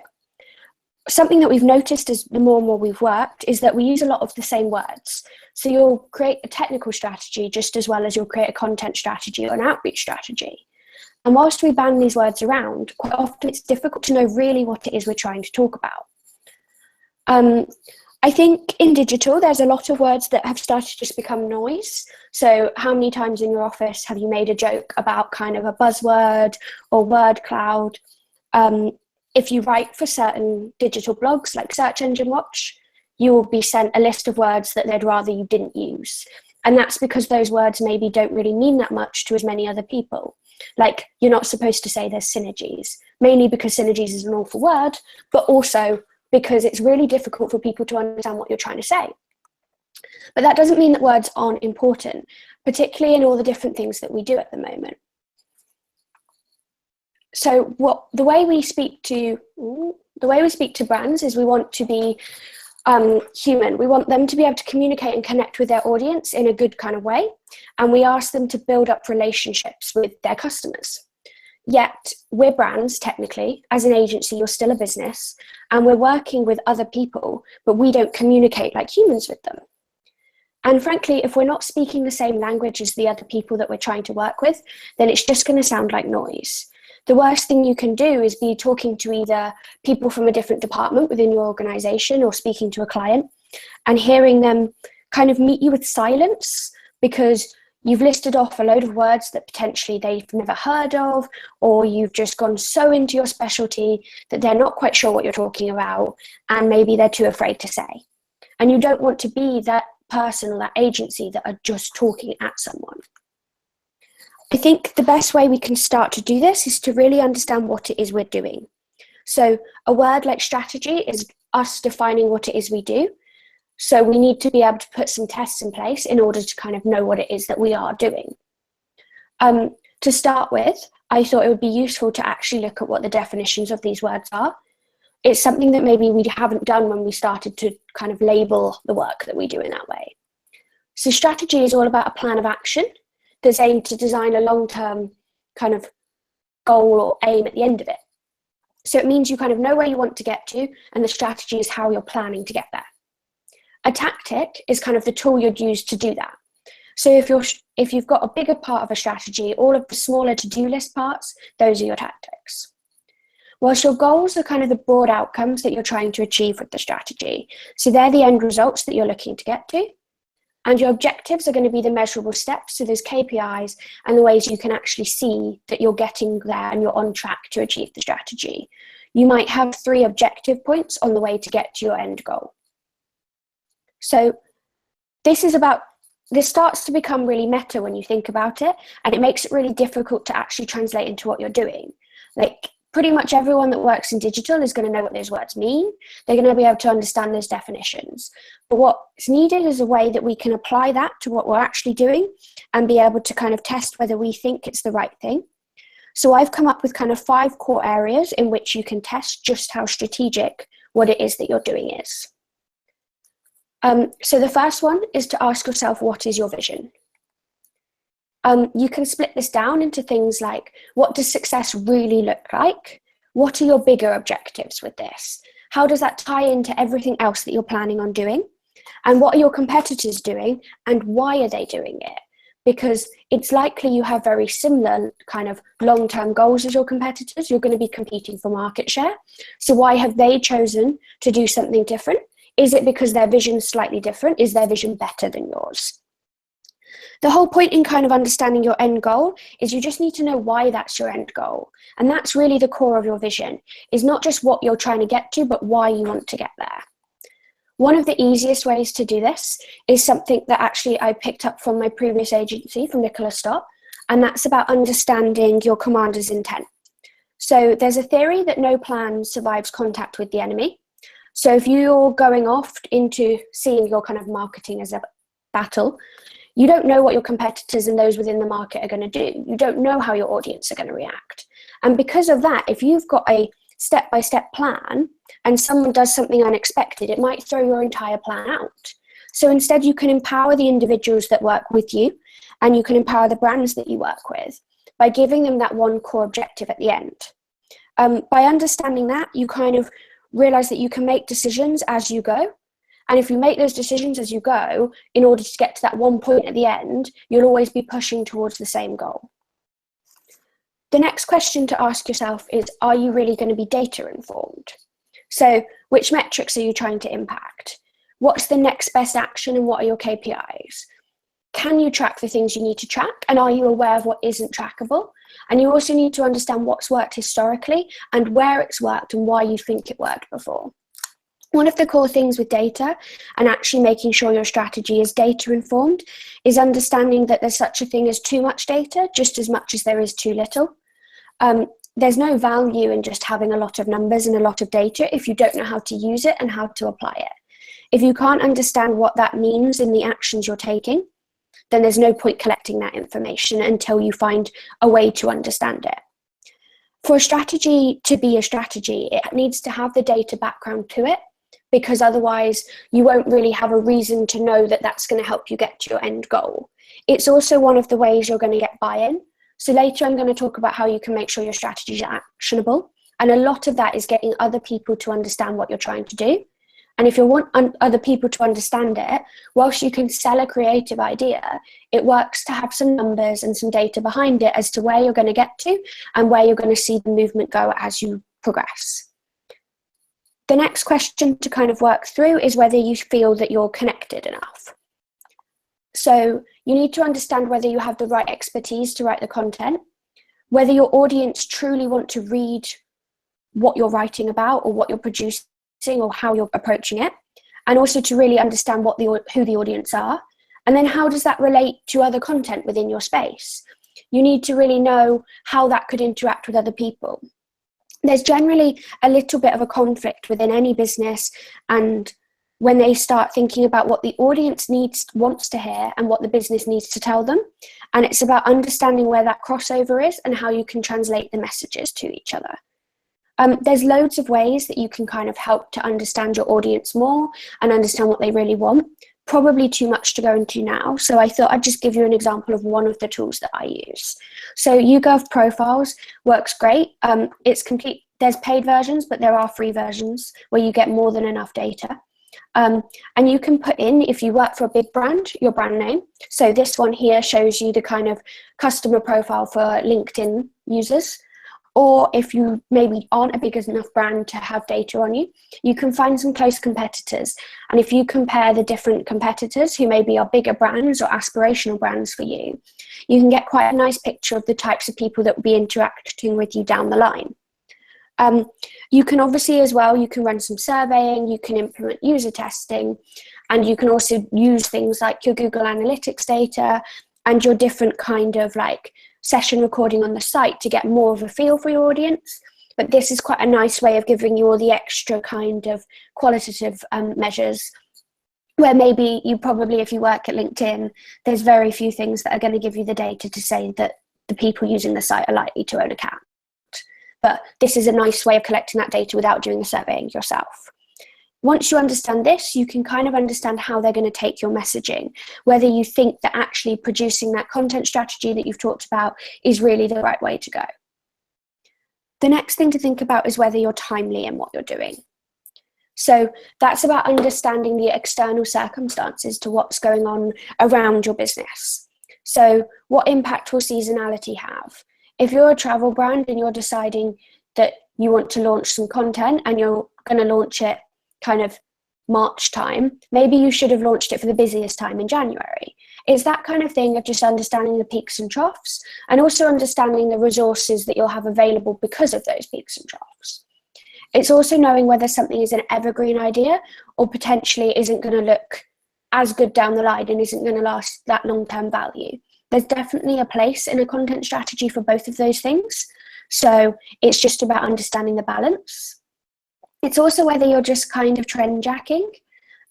Something that we've noticed as the more and more we've worked is that we use a lot of the same words. So you'll create a technical strategy just as well as you'll create a content strategy or an outreach strategy. And whilst we bang these words around, quite often it's difficult to know really what it is we're trying to talk about. I think in digital, there's a lot of words that have started to just become noise. So how many times in your office have you made a joke about kind of a buzzword or word cloud? If you write for certain digital blogs like Search Engine Watch, you will be sent a list of words that they'd rather you didn't use. And that's because those words maybe don't really mean that much to as many other people. Like, you're not supposed to say there's synergies, mainly because synergies is an awful word, but also because it's really difficult for people to understand what you're trying to say. But that doesn't mean that words aren't important, particularly in all the different things that we do at the moment. So the way we speak to brands is we want to be human. We want them to be able to communicate and connect with their audience in a good kind of way. And we ask them to build up relationships with their customers. Yet we're brands, technically. As an agency, you're still a business, and we're working with other people, but we don't communicate like humans with them. And frankly, if we're not speaking the same language as the other people that we're trying to work with, then it's just going to sound like noise. The worst thing you can do is be talking to either people from a different department within your organization or speaking to a client, and hearing them kind of meet you with silence, because you've listed off a load of words that potentially they've never heard of, or you've just gone so into your specialty that they're not quite sure what you're talking about, and maybe they're too afraid to say. And you don't want to be that person or that agency that are just talking at someone. I think the best way we can start to do this is to really understand what it is we're doing. So a word like strategy is us defining what it is we do. So we need to be able to put some tests in place in order to kind of know what it is that we are doing. To start with, I thought it would be useful to actually look at what the definitions of these words are. It's something that maybe we haven't done when we started to kind of label the work that we do in that way. So strategy is all about a plan of action that's aimed to design a long-term kind of goal or aim at the end of it. So it means you kind of know where you want to get to, and the strategy is how you're planning to get there. A tactic is kind of the tool you'd use to do that. So if you've got a bigger part of a strategy, all of the smaller to-do list parts, those are your tactics. Whilst your goals are kind of the broad outcomes that you're trying to achieve with the strategy. So they're the end results that you're looking to get to. And your objectives are going to be the measurable steps, so there's KPIs and the ways you can actually see that you're getting there and you're on track to achieve the strategy. You might have 3 objective points on the way to get to your end goal. So this starts to become really meta when you think about it, and it makes it really difficult to actually translate into what you're doing. Like, pretty much everyone that works in digital is going to know what those words mean. They're going to be able to understand those definitions. But what's needed is a way that we can apply that to what we're actually doing and be able to kind of test whether we think it's the right thing. So I've come up with kind of 5 core areas in which you can test just how strategic what it is that you're doing is. So the first one is to ask yourself, what is your vision? You can split this down into things like, what does success really look like? What are your bigger objectives with this? How does that tie into everything else that you're planning on doing? And what are your competitors doing, and why are they doing it? Because it's likely you have very similar kind of long-term goals as your competitors. You're going to be competing for market share. So why have they chosen to do something different? Is it because their vision is slightly different? Is their vision better than yours? The whole point in kind of understanding your end goal is you just need to know why that's your end goal. And that's really the core of your vision, is not just what you're trying to get to, but why you want to get there. One of the easiest ways to do this is something that actually I picked up from my previous agency, from Nicola Stott, and that's about understanding your commander's intent. So there's a theory that no plan survives contact with the enemy. So if you're going off into seeing your kind of marketing as a battle, you don't know what your competitors and those within the market are going to do. You don't know how your audience are going to react. And because of that, if you've got a step-by-step plan and someone does something unexpected, it might throw your entire plan out. So instead, you can empower the individuals that work with you, and you can empower the brands that you work with by giving them that one core objective at the end. By understanding that, you kind of realize that you can make decisions as you go. And if you make those decisions as you go, in order to get to that one point at the end, you'll always be pushing towards the same goal. The next question to ask yourself is, are you really going to be data informed? So which metrics are you trying to impact? What's the next best action, and what are your KPIs? Can you track the things you need to track? And are you aware of what isn't trackable? And you also need to understand what's worked historically and where it's worked and why you think it worked before. One of the core things with data, and actually making sure your strategy is data informed, is understanding that there's such a thing as too much data, just as much as there is too little. There's no value in just having a lot of numbers and a lot of data if you don't know how to use it and how to apply it. If you can't understand what that means in the actions you're taking, then there's no point collecting that information until you find a way to understand it. For a strategy to be a strategy, it needs to have the data background to it, because otherwise you won't really have a reason to know that that's going to help you get to your end goal. It's also one of the ways you're going to get buy-in. So later I'm going to talk about how you can make sure your strategies are actionable. And a lot of that is getting other people to understand what you're trying to do. And if you want other people to understand it, whilst you can sell a creative idea, it works to have some numbers and some data behind it as to where you're going to get to and where you're going to see the movement go as you progress. The next question to kind of work through is whether you feel that you're connected enough. So you need to understand whether you have the right expertise to write the content, whether your audience truly want to read what you're writing about or what you're producing or how you're approaching it, and also to really understand who the audience are. And then how does that relate to other content within your space? You need to really know how that could interact with other people. There's generally a little bit of a conflict within any business, and when they start thinking about what the audience wants to hear and what the business needs to tell them. And it's about understanding where that crossover is and how you can translate the messages to each other. There's loads of ways that you can kind of help to understand your audience more and understand what they really want. Probably too much to go into now, so I thought I'd just give you an example of one of the tools that I use. So YouGov Profiles works great. It's complete. There's paid versions, but there are free versions where you get more than enough data. And you can put in, if you work for a big brand, your brand name. So this one here shows you the kind of customer profile for LinkedIn users. Or if you maybe aren't a big enough brand to have data on you, you can find some close competitors. And if you compare the different competitors who maybe are bigger brands or aspirational brands for you, you can get quite a nice picture of the types of people that will be interacting with you down the line. You can obviously as well, you can run some surveying, you can implement user testing, and you can also use things like your Google Analytics data and your different kind of like session recording on the site to get more of a feel for your audience. But this is quite a nice way of giving you all the extra kind of qualitative measures, where maybe you probably, if you work at LinkedIn, there's very few things that are going to give you the data to say that the people using the site are likely to own a cat. But this is a nice way of collecting that data without doing the surveying yourself. Once you understand this, you can kind of understand how they're going to take your messaging, whether you think that actually producing that content strategy that you've talked about is really the right way to go. The next thing to think about is whether you're timely in what you're doing. So that's about understanding the external circumstances to what's going on around your business. So what impact will seasonality have? If you're a travel brand and you're deciding that you want to launch some content and you're going to launch it kind of March time, maybe you should have launched it for the busiest time in January. It's that kind of thing of just understanding the peaks and troughs and also understanding the resources that you'll have available because of those peaks and troughs. It's also knowing whether something is an evergreen idea or potentially isn't going to look as good down the line and isn't going to last that long-term value. There's definitely a place in a content strategy for both of those things. So it's just about understanding the balance. It's also whether you're just kind of trend jacking.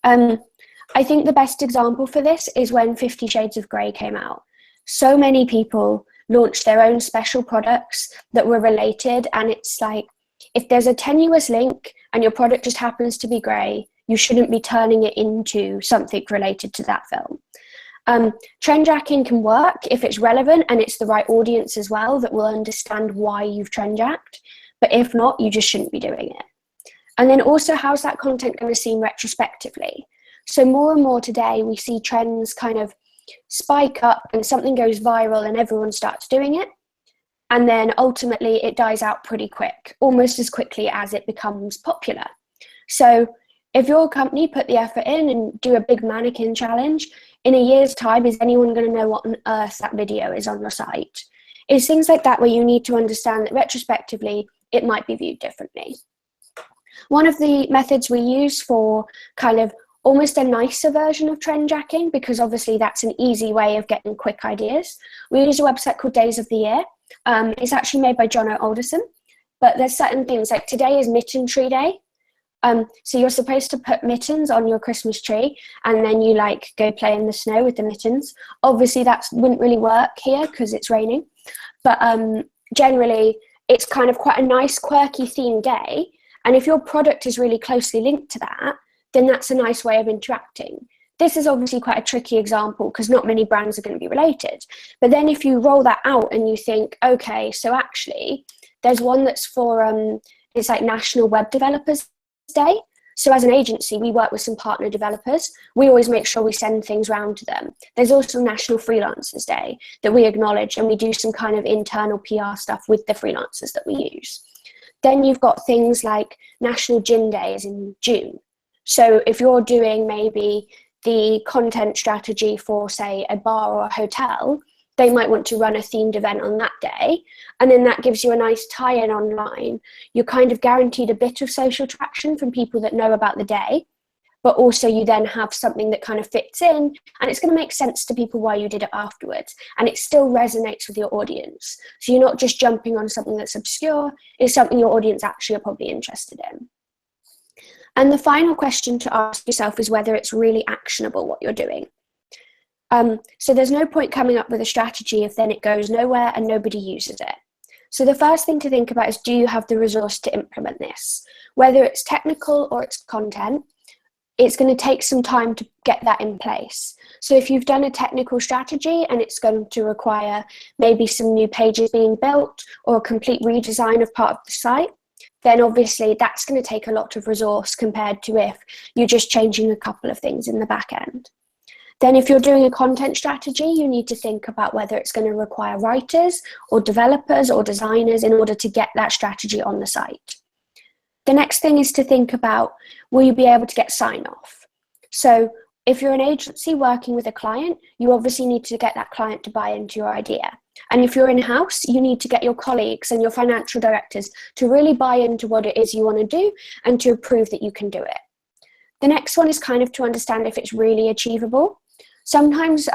I think the best example for this is when 50 Shades of Grey came out. So many people launched their own special products that were related, and it's like, if there's a tenuous link and your product just happens to be grey, you shouldn't be turning it into something related to that film. Trend jacking can work if it's relevant and it's the right audience as well that will understand why you've trend jacked, but if not, you just shouldn't be doing it. And then also, how's that content going to seem retrospectively? So more and more today, we see trends kind of spike up and something goes viral and everyone starts doing it. And then ultimately it dies out pretty quick, almost as quickly as it becomes popular. So if your company put the effort in and do a big mannequin challenge, in a year's time, is anyone going to know what on earth that video is on your site? It's things like that where you need to understand that retrospectively, it might be viewed differently. One of the methods we use for kind of almost a nicer version of trend jacking, because obviously that's an easy way of getting quick ideas, we use a website called Days of the Year. It's actually made by John Alderson, but there's certain things like today is Mitten Tree Day. So you're supposed to put mittens on your Christmas tree and then you like go play in the snow with the mittens. Obviously that wouldn't really work here because it's raining, but generally it's kind of quite a nice quirky themed day. And if your product is really closely linked to that, then that's a nice way of interacting. This is obviously quite a tricky example because not many brands are going to be related. But then if you roll that out and you think, okay, so actually there's one that's for, it's like National Web Developers Day. So as an agency, we work with some partner developers. We always make sure we send things round to them. There's also National Freelancers Day that we acknowledge, and we do some kind of internal PR stuff with the freelancers that we use. Then you've got things like National Gin Days in June. So if you're doing maybe the content strategy for, say, a bar or a hotel, they might want to run a themed event on that day. And then that gives you a nice tie-in online. You're kind of guaranteed a bit of social traction from people that know about the day, but also you then have something that kind of fits in, and it's going to make sense to people why you did it afterwards. And it still resonates with your audience. So you're not just jumping on something that's obscure, it's something your audience actually are probably interested in. And the final question to ask yourself is whether it's really actionable what you're doing. So there's no point coming up with a strategy if then it goes nowhere and nobody uses it. So the first thing to think about is, do you have the resource to implement this? Whether it's technical or it's content, it's going to take some time to get that in place. So if you've done a technical strategy and it's going to require maybe some new pages being built or a complete redesign of part of the site, then obviously that's going to take a lot of resource compared to if you're just changing a couple of things in the back end. Then if you're doing a content strategy, you need to think about whether it's going to require writers or developers or designers in order to get that strategy on the site. The next thing is to think about, will you be able to get sign off? So if you're an agency working with a client, you obviously need to get that client to buy into your idea. And if you're in-house, you need to get your colleagues and your financial directors to really buy into what it is you want to do and to prove that you can do it. The next one is kind of to understand if it's really achievable. Sometimes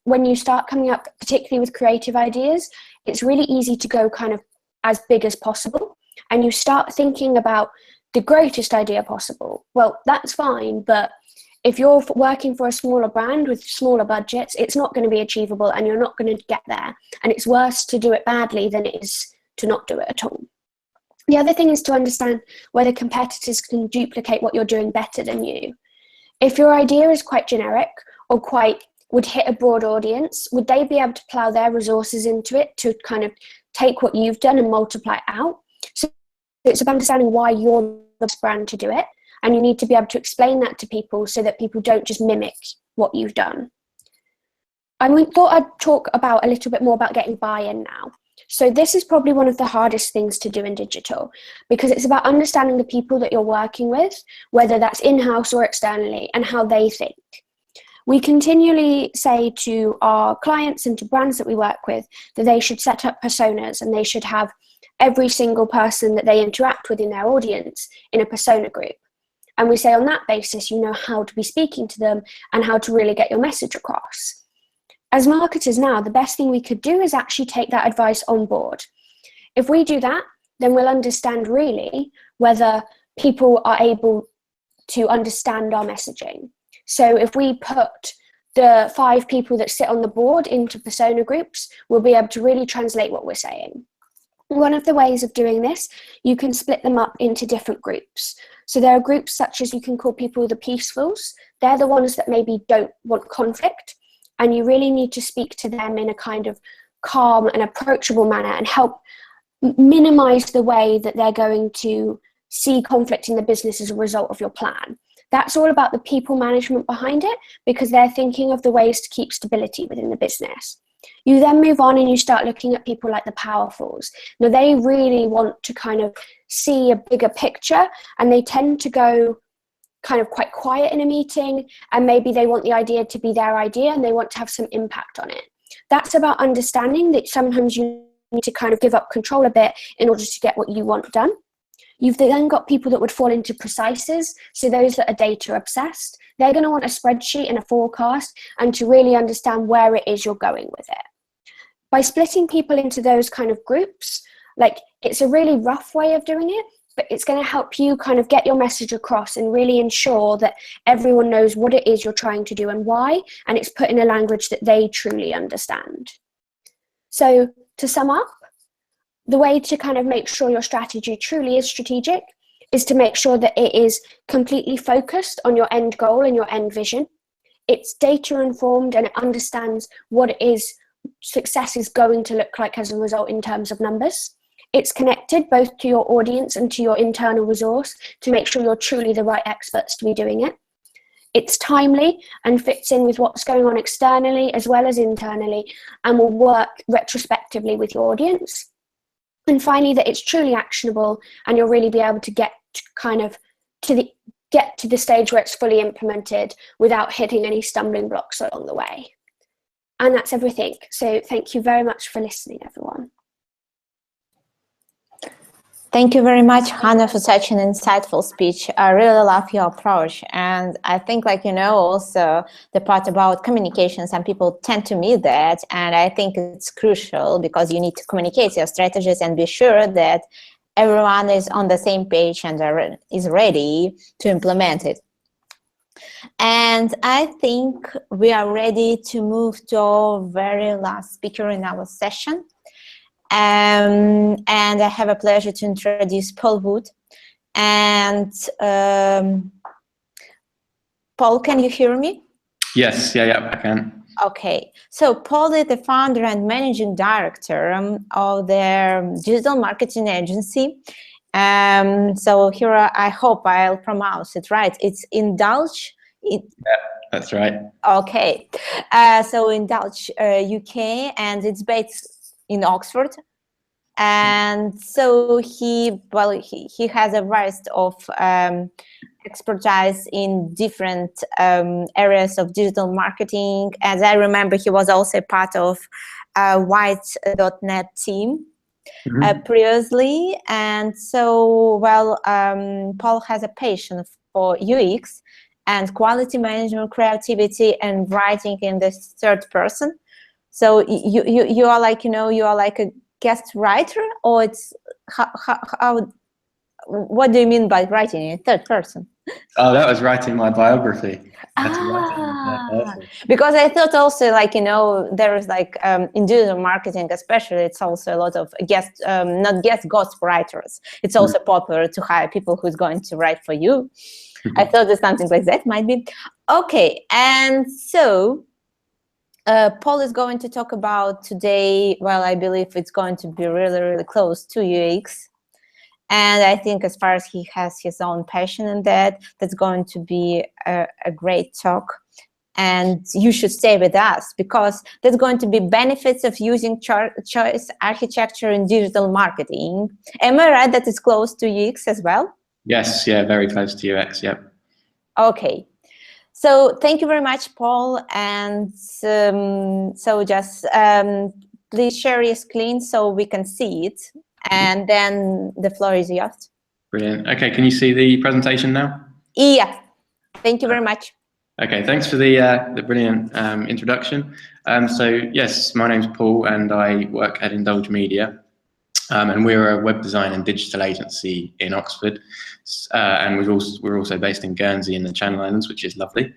when you start coming up, particularly with creative ideas, it's really easy to go kind of as big as possible. And you start thinking about the greatest idea possible. Well, that's fine, but if you're working for a smaller brand with smaller budgets, it's not going to be achievable and you're not going to get there. And it's worse to do it badly than it is to not do it at all. The other thing is to understand whether competitors can duplicate what you're doing better than you. If your idea is quite generic or would hit a broad audience, would they be able to plow their resources into it to kind of take what you've done and multiply it out? So it's about understanding why you're the best brand to do it. And you need to be able to explain that to people so that people don't just mimic what you've done. I thought I'd talk about a little bit more about getting buy-in now. So this is probably one of the hardest things to do in digital, because it's about understanding the people that you're working with, whether that's in-house or externally, and how they think. We continually say to our clients and to brands that we work with that they should set up personas and they should have every single person that they interact with in their audience in a persona group. And we say on that basis, you know how to be speaking to them and how to really get your message across. As marketers now, the best thing we could do is actually take that advice on board. If we do that, then we'll understand really whether people are able to understand our messaging. So if we put the 5 people that sit on the board into persona groups, we'll be able to really translate what we're saying. One of the ways of doing this, you can split them up into different groups. So there are groups such as you can call people the peacefuls. They're the ones that maybe don't want conflict, and you really need to speak to them in a kind of calm and approachable manner and help minimize the way that they're going to see conflict in the business as a result of your plan. That's all about the people management behind it, because they're thinking of the ways to keep stability within the business. You then move on and you start looking at people like the powerfuls. Now, they really want to kind of see a bigger picture, and they tend to go kind of quite quiet in a meeting, and maybe they want the idea to be their idea and they want to have some impact on it. That's about understanding that sometimes you need to kind of give up control a bit in order to get what you want done. You've then got people that would fall into precises, so those that are data obsessed. They're going to want a spreadsheet and a forecast and to really understand where it is you're going with it. By splitting people into those kind of groups, like, it's a really rough way of doing it, but it's going to help you kind of get your message across and really ensure that everyone knows what it is you're trying to do and why, and it's put in a language that they truly understand. So to sum up, the way to kind of make sure your strategy truly is strategic is to make sure that it is completely focused on your end goal and your end vision. It's data informed and it understands what it is success is going to look like as a result in terms of numbers. It's connected both to your audience and to your internal resource to make sure you're truly the right experts to be doing it. It's timely and fits in with what's going on externally as well as internally, and will work retrospectively with your audience. And finally, that it's truly actionable, and you'll really be able to get to the stage where it's fully implemented without hitting any stumbling blocks along the way. And that's everything. So thank you very much for listening, everyone. Thank you very much, Hannah, for such an insightful speech. I really love your approach. And I think, also the part about communication, some people tend to miss that. And I think it's crucial because you need to communicate your strategies and be sure that everyone is on the same page and is ready to implement it. And I think we are ready to move to our very last speaker in our session. And I have a pleasure to introduce Paul Wood. And Paul, can you hear me? Yes, yeah, I can. Okay, so Paul is the founder and managing director of their digital marketing agency. So here, I hope I'll pronounce it right. It's Indulge. Yeah, that's right. Okay, so Indulge UK, and it's based in Oxford. And so he has a variety of expertise in different areas of digital marketing. As I remember, he was also part of White.net team previously. And so, Paul has a passion for UX and quality management, creativity, and writing in the third person. So you are you are like a guest writer, or it's how what do you mean by writing in third person? Oh, that was writing my biography. Because I thought also there is in digital marketing especially, it's also a lot of ghost writers. It's also popular to hire people who's going to write for you. I thought that something like that might be okay. And so Paul is going to talk about today, I believe it's going to be really, really close to UX. And I think as far as he has his own passion in that, that's going to be a great talk. And you should stay with us because there's going to be benefits of using choice architecture in digital marketing. Am I right that it's close to UX as well? Yes, yeah, very close to UX, yep. Okay. So thank you very much, Paul. And so just please share your screen so we can see it. And then the floor is yours. Brilliant. Okay, can you see the presentation now? Yeah. Thank you very much. Okay, thanks for the brilliant introduction. So yes, my name's Paul and I work at Indulge Media. And we're a web design and digital agency in Oxford. And we're also based in Guernsey in the Channel Islands, which is lovely.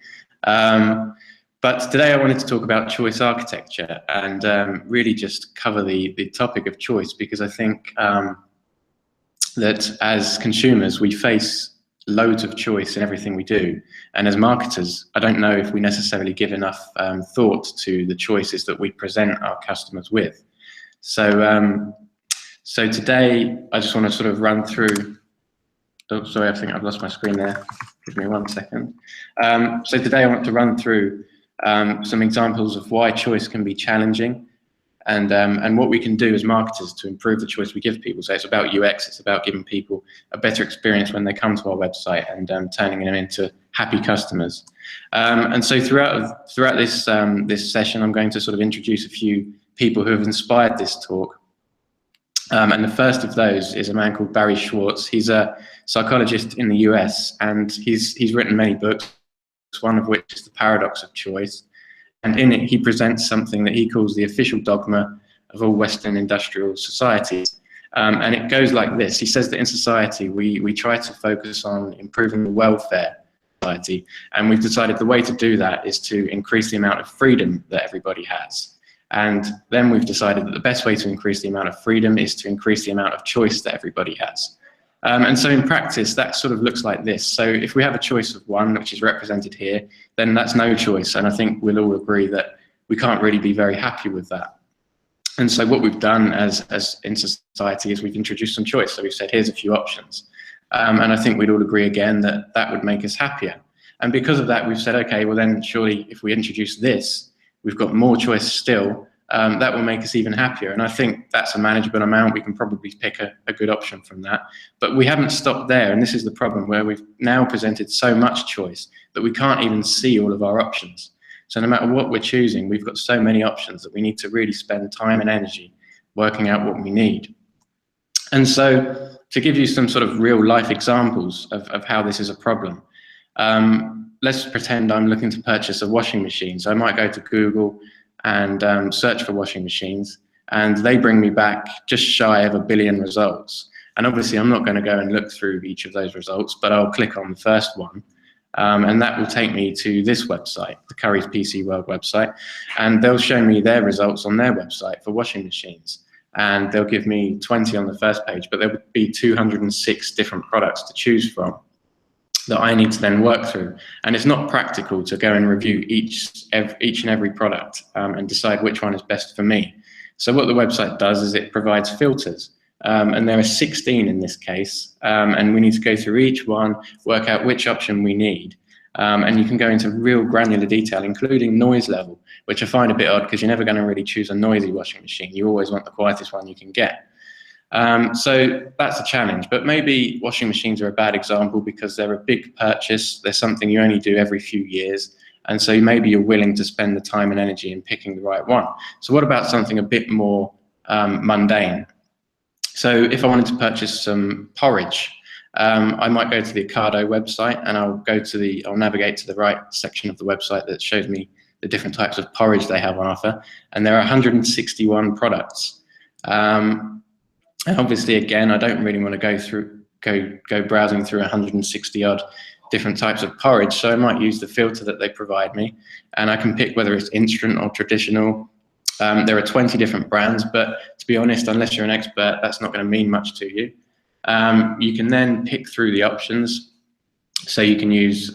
But today I wanted to talk about choice architecture and really just cover the topic of choice, because I think that as consumers, we face loads of choice in everything we do. And as marketers, I don't know if we necessarily give enough thought to the choices that we present our customers with. So today, I just want to sort of run through, oh, sorry, I think I've lost my screen there. Give me 1 second. So today I want to run through some examples of why choice can be challenging and what we can do as marketers to improve the choice we give people. So it's about UX, it's about giving people a better experience when they come to our website and turning them into happy customers. And so throughout this, this session, I'm going to sort of introduce a few people who have inspired this talk. And the first of those is a man called Barry Schwartz. He's a psychologist in the US, and he's written many books, one of which is The Paradox of Choice. And in it, he presents something that he calls the official dogma of all Western industrial societies. And it goes like this. He says that in society, we try to focus on improving the welfare of society. And we've decided the way to do that is to increase the amount of freedom that everybody has. And then we've decided that the best way to increase the amount of freedom is to increase the amount of choice that everybody has. And so in practice, that sort of looks like this. So if we have a choice of one, which is represented here, then that's no choice. And I think we'll all agree that we can't really be very happy with that. And so what we've done as in society is we've introduced some choice. So we've said, here's a few options. And I think we'd all agree again that that would make us happier. And because of that, we've said, okay, well then surely if we introduce this, we've got more choice still, that will make us even happier. And I think that's a manageable amount. We can probably pick a good option from that. But we haven't stopped there, and this is the problem, where we've now presented so much choice that we can't even see all of our options. So no matter what we're choosing, we've got so many options that we need to really spend time and energy working out what we need. And so to give you some sort of real life examples of how this is a problem, let's pretend I'm looking to purchase a washing machine. So I might go to Google and search for washing machines, and they bring me back just shy of 1 billion results. And obviously I'm not going to go and look through each of those results, but I'll click on the first one, and that will take me to this website, the Currys PC World website, and they'll show me their results on their website for washing machines. And they'll give me 20 on the first page, but there would be 206 different products to choose from that I need to then work through. And it's not practical to go and review each and every product and decide which one is best for me. So what the website does is it provides filters, and there are 16 in this case, and we need to go through each one, work out which option we need. And you can go into real granular detail, including noise level, which I find a bit odd because you're never going to really choose a noisy washing machine. You always want the quietest one you can get. So that's a challenge, but maybe washing machines are a bad example because they're a big purchase. They're something you only do every few years. And so maybe you're willing to spend the time and energy in picking the right one. So what about something a bit more mundane? So if I wanted to purchase some porridge, I might go to the Ocado website, and I'll navigate to the right section of the website that shows me the different types of porridge they have on offer. And there are 161 products. And obviously, again, I don't really want to go browsing through 160 odd different types of porridge. So I might use the filter that they provide me, and I can pick whether it's instant or traditional. There are 20 different brands, but to be honest, unless you're an expert, that's not going to mean much to you. You can then pick through the options. So you can use,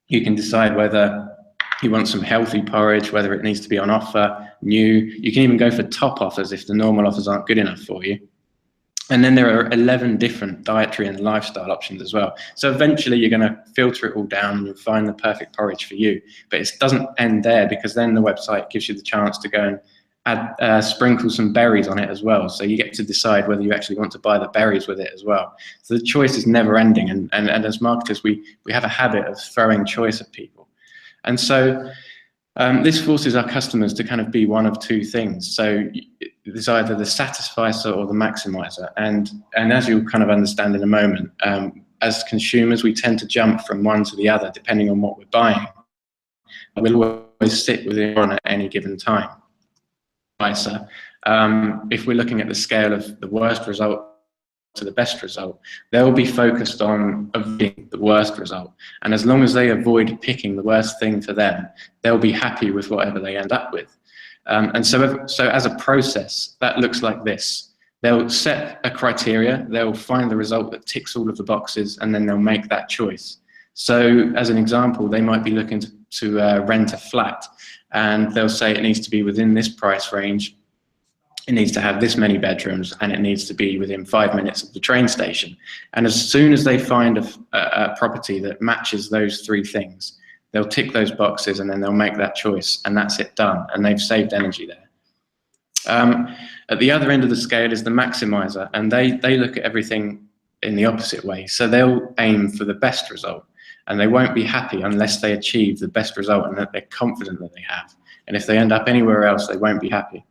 you can decide whether you want some healthy porridge, whether it needs to be on offer, new. You can even go for top offers if the normal offers aren't good enough for you. And then there are 11 different dietary and lifestyle options as well. So eventually you're going to filter it all down and you'll find the perfect porridge for you. But it doesn't end there, because then the website gives you the chance to go and add, sprinkle some berries on it as well. So you get to decide whether you actually want to buy the berries with it as well. So the choice is never ending. And as marketers, we have a habit of throwing choice at people. And so this forces our customers to kind of be one of two things. So there's either the satisficer or the maximizer. And as you'll kind of understand in a moment, as consumers, we tend to jump from one to the other depending on what we're buying. We'll always sit within one at any given time. If we're looking at the scale of the worst result to the best result, they'll be focused on avoiding the worst result. And as long as they avoid picking the worst thing for them, they'll be happy with whatever they end up with. And so as a process, that looks like this. They'll set a criteria, they'll find the result that ticks all of the boxes, and then they'll make that choice. So as an example, they might be looking to rent a flat, and they'll say it needs to be within this price range, it needs to have this many bedrooms, and it needs to be within 5 minutes of the train station. And as soon as they find a property that matches those three things, they'll tick those boxes and then they'll make that choice, and that's it, done. And they've saved energy there. At the other end of the scale is the maximizer, and they look at everything in the opposite way. So they'll aim for the best result, and they won't be happy unless they achieve the best result and that they're confident that they have. And if they end up anywhere else, they won't be happy.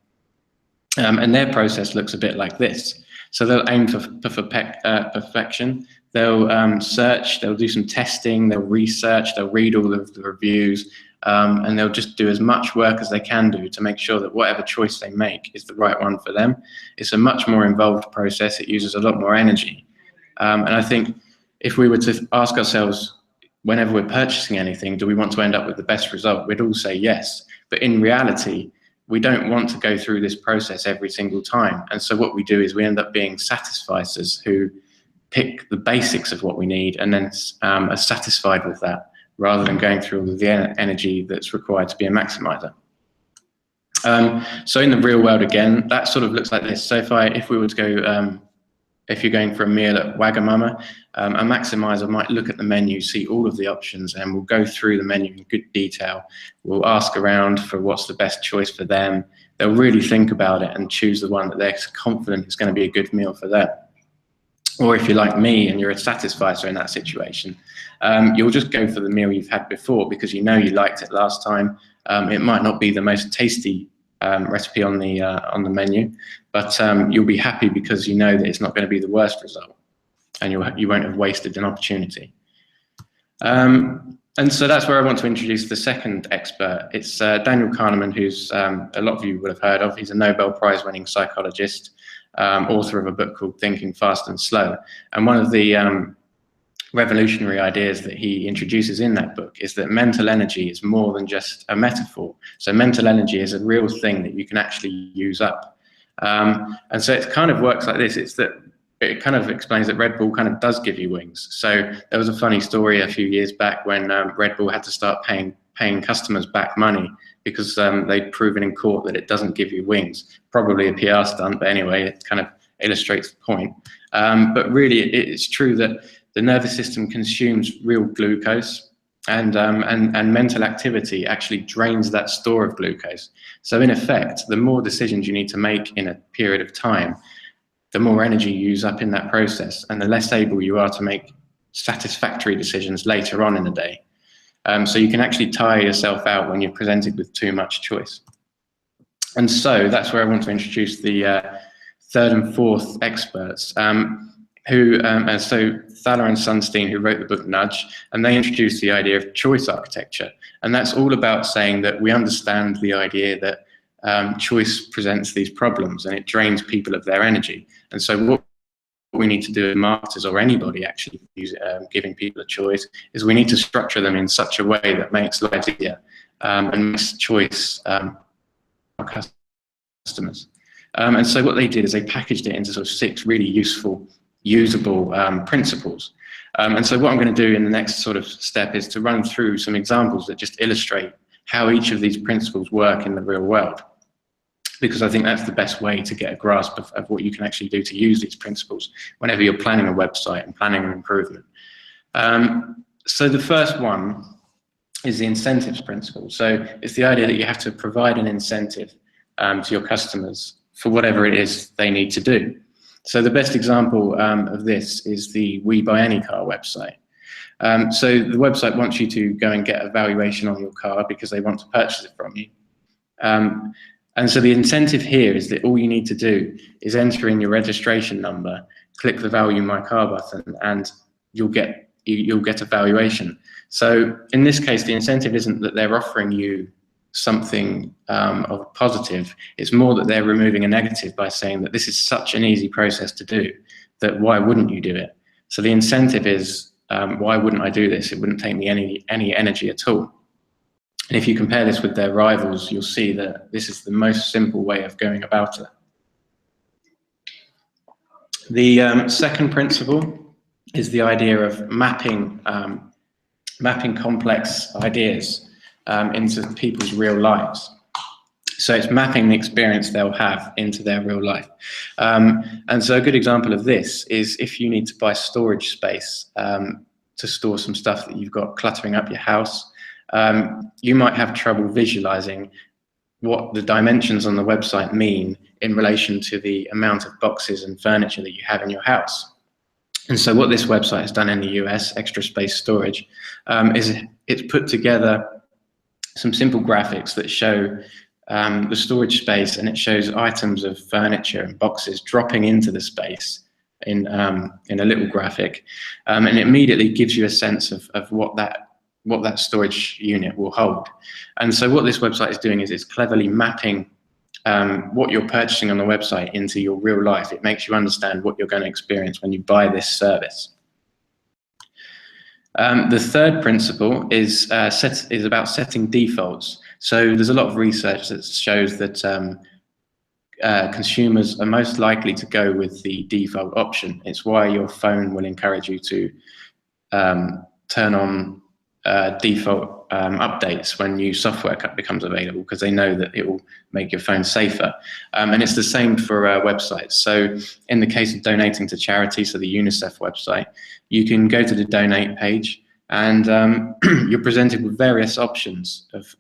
And their process looks a bit like this. So they'll aim for perfection. They'll search, they'll do some testing, they'll research, they'll read all of the reviews, and they'll just do as much work as they can do to make sure that whatever choice they make is the right one for them. It's a much more involved process. It uses a lot more energy. And I think if we were to ask ourselves, whenever we're purchasing anything, do we want to end up with the best result? We'd all say yes. But in reality, we don't want to go through this process every single time. And so what we do is we end up being satisficers who pick the basics of what we need and then are satisfied with that, rather than going through all of the energy that's required to be a maximizer. So in the real world, again, that sort of looks like this. So if we were to go if you're going for a meal at Wagamama, a maximizer might look at the menu, see all of the options, and will go through the menu in good detail. We'll ask around for what's the best choice for them. They'll really think about it and choose the one that they're confident is going to be a good meal for them. Or if you're like me and you're a satisficer in that situation, you'll just go for the meal you've had before because you know you liked it last time. It might not be the most tasty recipe on the menu, but you'll be happy because you know that it's not going to be the worst result, and you won't have wasted an opportunity. And so that's where I want to introduce the second expert. It's Daniel Kahneman, who's a lot of you would have heard of. He's a Nobel Prize-winning psychologist, author of a book called Thinking Fast and Slow. And one of the revolutionary ideas that he introduces in that book is that mental energy is more than just a metaphor. So mental energy is a real thing that you can actually use up. And so it kind of works like this. It kind of explains that Red Bull kind of does give you wings. So there was a funny story a few years back when Red Bull had to start paying customers back money because they'd proven in court that it doesn't give you wings. Probably a PR stunt, but anyway, it kind of illustrates the point. But really, it's true that the nervous system consumes real glucose, and mental activity actually drains that store of glucose. So in effect, the more decisions you need to make in a period of time, the more energy you use up in that process, and the less able you are to make satisfactory decisions later on in the day. So you can actually tire yourself out when you're presented with too much choice. And so that's where I want to introduce the third and fourth experts, so Thaler and Sunstein, who wrote the book Nudge, and they introduced the idea of choice architecture. And that's all about saying that we understand the idea that choice presents these problems and it drains people of their energy. And so what we need to do as marketers, or anybody actually giving people a choice, is we need to structure them in such a way that makes life easier and makes choice our customers. And so what they did is they packaged it into sort of 6 really useful, usable principles. And so what I'm going to do in the next sort of step is to run through some examples that just illustrate how each of these principles work in the real world, because I think that's the best way to get a grasp of what you can actually do to use these principles whenever you're planning a website and planning an improvement. So the first one is the incentives principle. So it's the idea that you have to provide an incentive to your customers for whatever it is they need to do. So the best example of this is the We Buy Any Car website. So the website wants you to go and get a valuation on your car because they want to purchase it from you. And so the incentive here is that all you need to do is enter in your registration number, click the Value My Car button, and you'll get a valuation. So in this case, the incentive isn't that they're offering you something of positive. It's more that they're removing a negative by saying that this is such an easy process to do that why wouldn't you do it? So the incentive is why wouldn't I do this? It wouldn't take me any energy at all. And if you compare this with their rivals, you'll see that this is the most simple way of going about it. The second principle is the idea of mapping complex ideas into people's real lives. So it's mapping the experience they'll have into their real life. And so a good example of this is if you need to buy storage space to store some stuff that you've got cluttering up your house. You might have trouble visualizing what the dimensions on the website mean in relation to the amount of boxes and furniture that you have in your house. And so what this website has done in the US, Extra Space Storage, is it's put together some simple graphics that show the storage space, and it shows items of furniture and boxes dropping into the space in a little graphic, and it immediately gives you a sense of what that storage unit will hold. And so what this website is doing is it's cleverly mapping what you're purchasing on the website into your real life. It makes you understand what you're going to experience when you buy this service. The third principle is about setting defaults. So there's a lot of research that shows that consumers are most likely to go with the default option. It's why your phone will encourage you to turn on default updates when new software becomes available, because they know that it will make your phone safer. And it's the same for websites. So in the case of donating to charity, so the UNICEF website, you can go to the donate page, and you're presented with various options of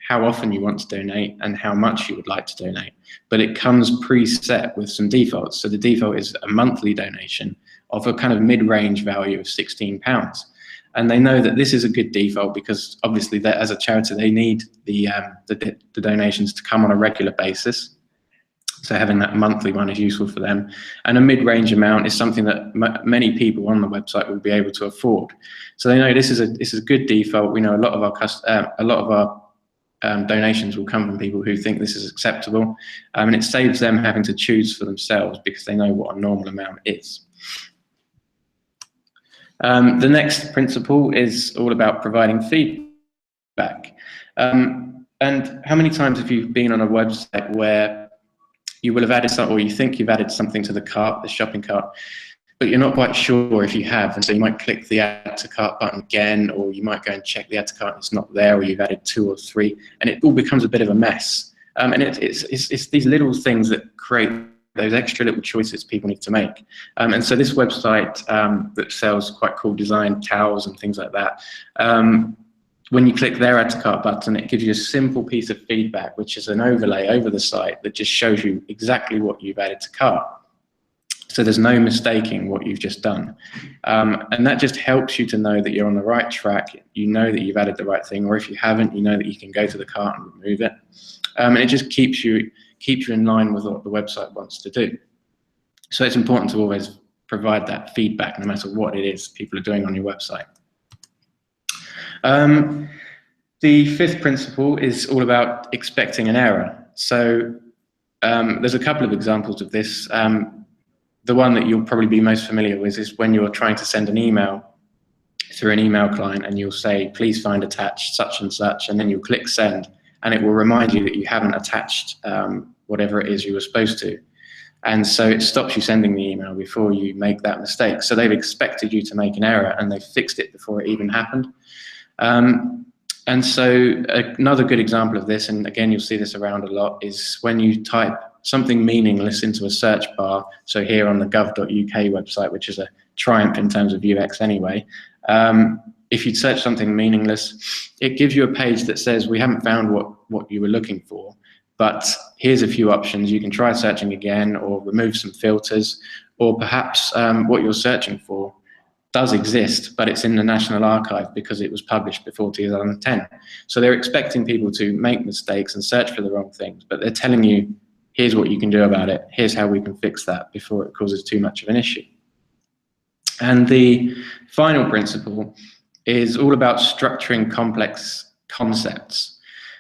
how often you want to donate and how much you would like to donate. But it comes preset with some defaults. So the default is a monthly donation of a kind of mid-range value of £16. And they know that this is a good default because obviously that as a charity, they need the donations to come on a regular basis. So having that monthly one is useful for them. And a mid-range amount is something that many people on the website will be able to afford. So they know this is a good default. We know a lot of our donations will come from people who think this is acceptable, and it saves them having to choose for themselves because they know what a normal amount is. The next principle is all about providing feedback. And how many times have you been on a website where you will have added something, or you think you've added something to the cart, the shopping cart, but you're not quite sure if you have, and so you might click the add to cart button again, or you might go and check the add to cart and it's not there, or you've added 2 or 3, and it all becomes a bit of a mess. And it's these little things that create those extra little choices people need to make. And so this website that sells quite cool design towels and things like that, when you click their add to cart button, it gives you a simple piece of feedback, which is an overlay over the site that just shows you exactly what you've added to cart. So there's no mistaking what you've just done. And that just helps you to know that you're on the right track. You know that you've added the right thing, or if you haven't, you know that you can go to the cart and remove it. And it just keeps you in line with what the website wants to do. So it's important to always provide that feedback no matter what it is people are doing on your website. The 5th principle is all about expecting an error. So there's a couple of examples of this. The one that you'll probably be most familiar with is when you're trying to send an email through an email client, and you'll say, please find attached such and such, and then you'll click send, and it will remind you that you haven't attached whatever it is you were supposed to. And so it stops you sending the email before you make that mistake. So they've expected you to make an error, and they fixed it before it even happened. And so another good example of this, and again, you'll see this around a lot, is when you type something meaningless into a search bar. So here on the gov.uk website, which is a triumph in terms of UX anyway, if you search something meaningless, it gives you a page that says, we haven't found what you were looking for, but here's a few options. You can try searching again, or remove some filters, or perhaps what you're searching for does exist, but it's in the National Archive because it was published before 2010. So they're expecting people to make mistakes and search for the wrong things, but they're telling you, here's what you can do about it. Here's how we can fix that before it causes too much of an issue. And the final principle is all about structuring complex concepts.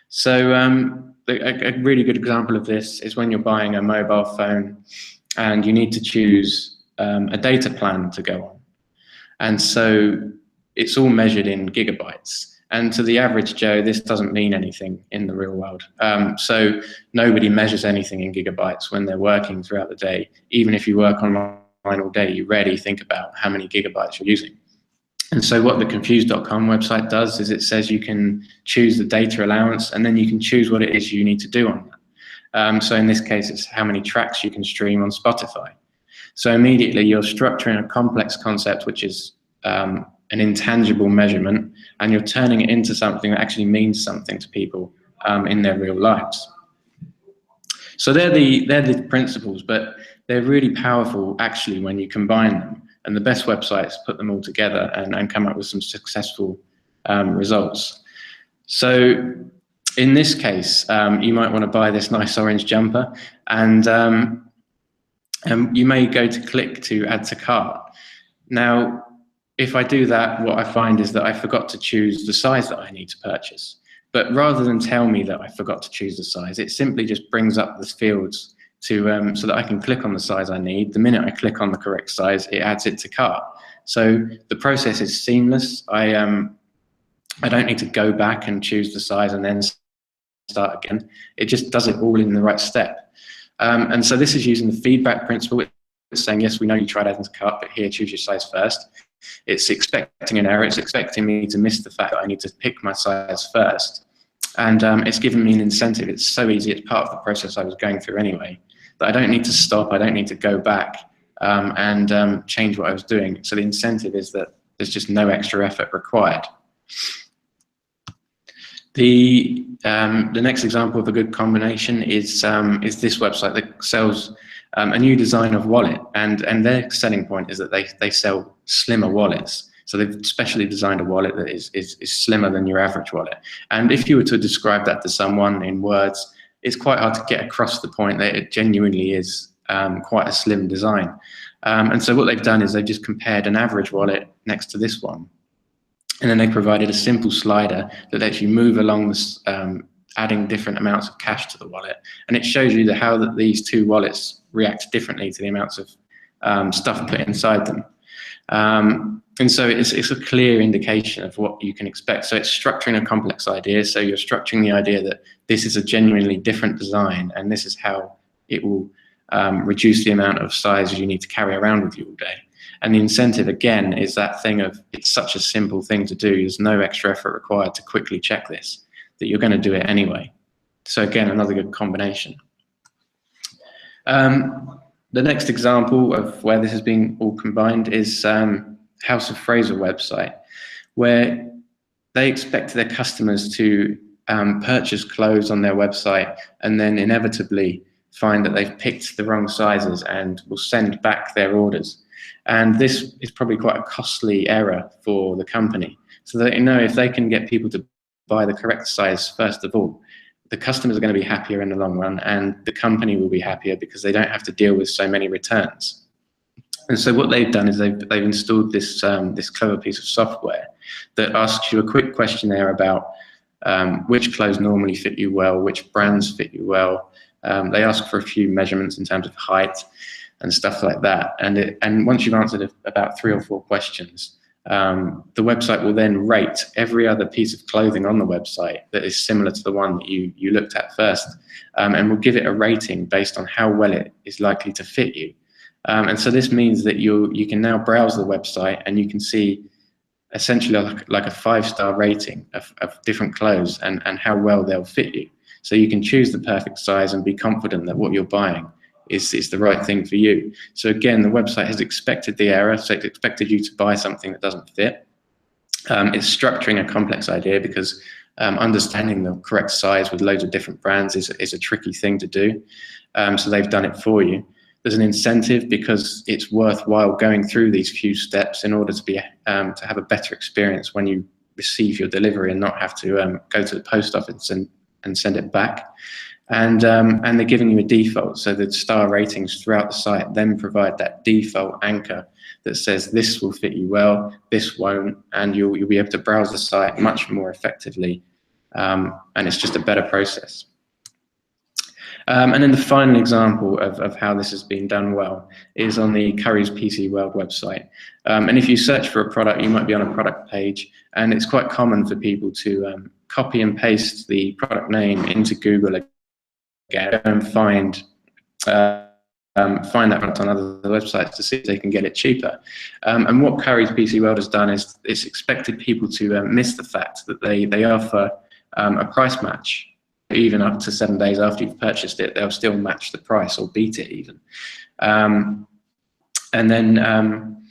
So a really good example of this is when you're buying a mobile phone and you need to choose a data plan to go on. And so it's all measured in gigabytes. And to the average Joe, this doesn't mean anything in the real world. So nobody measures anything in gigabytes when they're working throughout the day. Even if you work online all day, you rarely think about how many gigabytes you're using. And so what the confused.com website does is it says you can choose the data allowance, and then you can choose what it is you need to do on that. So in this case, it's how many tracks you can stream on Spotify. So immediately you're structuring a complex concept, which is an intangible measurement, and you're turning it into something that actually means something to people in their real lives. So they're the principles, but they're really powerful actually when you combine them. And the best websites put them all together and come up with some successful results. So in this case, you might want to buy this nice orange jumper, and you may go to click to add to cart. Now, if I do that, what I find is that I forgot to choose the size that I need to purchase. But rather than tell me that I forgot to choose the size, it simply just brings up the fields to so that I can click on the size I need. The minute I click on the correct size, it adds it to cart. So the process is seamless. I don't need to go back and choose the size and then start again. It just does it all in the right step. And so this is using the feedback principle. It's saying, yes, we know you tried adding to cart, but here, choose your size first. It's expecting an error. It's expecting me to miss the fact that I need to pick my size first. And it's given me an incentive. It's so easy. It's part of the process I was going through anyway, that I don't need to stop. I don't need to go back and change what I was doing. So the incentive is that there's just no extra effort required. The next example of a good combination is this website that sells a new design of wallet, and their selling point is that they sell slimmer wallets. So they've specially designed a wallet that is slimmer than your average wallet. And if you were to describe that to someone in words, it's quite hard to get across the point that it genuinely is quite a slim design. And so what they've done is they've just compared an average wallet next to this one. And then they provided a simple slider that lets you move along this, adding different amounts of cash to the wallet. And it shows you how these two wallets react differently to the amounts of stuff put inside them. And so it's a clear indication of what you can expect. So it's structuring a complex idea. So you're structuring the idea that this is a genuinely different design, and this is how it will reduce the amount of size you need to carry around with you all day. And the incentive, again, is that thing of it's such a simple thing to do. There's no extra effort required to quickly check this, that you're going to do it anyway. So again, another good combination. The next example of where this has been all combined is House of Fraser website, where they expect their customers to purchase clothes on their website and then inevitably find that they've picked the wrong sizes and will send back their orders. And this is probably quite a costly error for the company. So that, if they can get people to buy the correct size, first of all, the customers are going to be happier in the long run, and the company will be happier because they don't have to deal with so many returns. And so what they've done is they've installed this this clever piece of software that asks you a quick questionnaire about which clothes normally fit you well, which brands fit you well. They ask for a few measurements in terms of height and stuff like that. And once you've answered about 3 or 4 questions, the website will then rate every other piece of clothing on the website that is similar to the one that you looked at first, and will give it a rating based on how well it is likely to fit you. And so this means that you can now browse the website and you can see essentially like a 5-star rating of different clothes and how well they'll fit you. So you can choose the perfect size and be confident that what you're buying is the right thing for you. So again, the website has expected the error, so it's expected you to buy something that doesn't fit. It's structuring a complex idea because understanding the correct size with loads of different brands is a tricky thing to do. So they've done it for you. There's an incentive because it's worthwhile going through these few steps in order to have a better experience when you receive your delivery and not have to go to the post office and send it back. And they're giving you a default, so the star ratings throughout the site then provide that default anchor that says this will fit you well, this won't, and you'll be able to browse the site much more effectively, and it's just a better process. And then the final example of how this has been done well is on the Currys PC World website. And if you search for a product, you might be on a product page, and it's quite common for people to copy and paste the product name into Google again and find that on other websites to see if they can get it cheaper. And what Currys PC World has done is it's expected people to miss the fact that they offer a price match. Even up to 7 days after you've purchased it, they'll still match the price or beat it even. And then,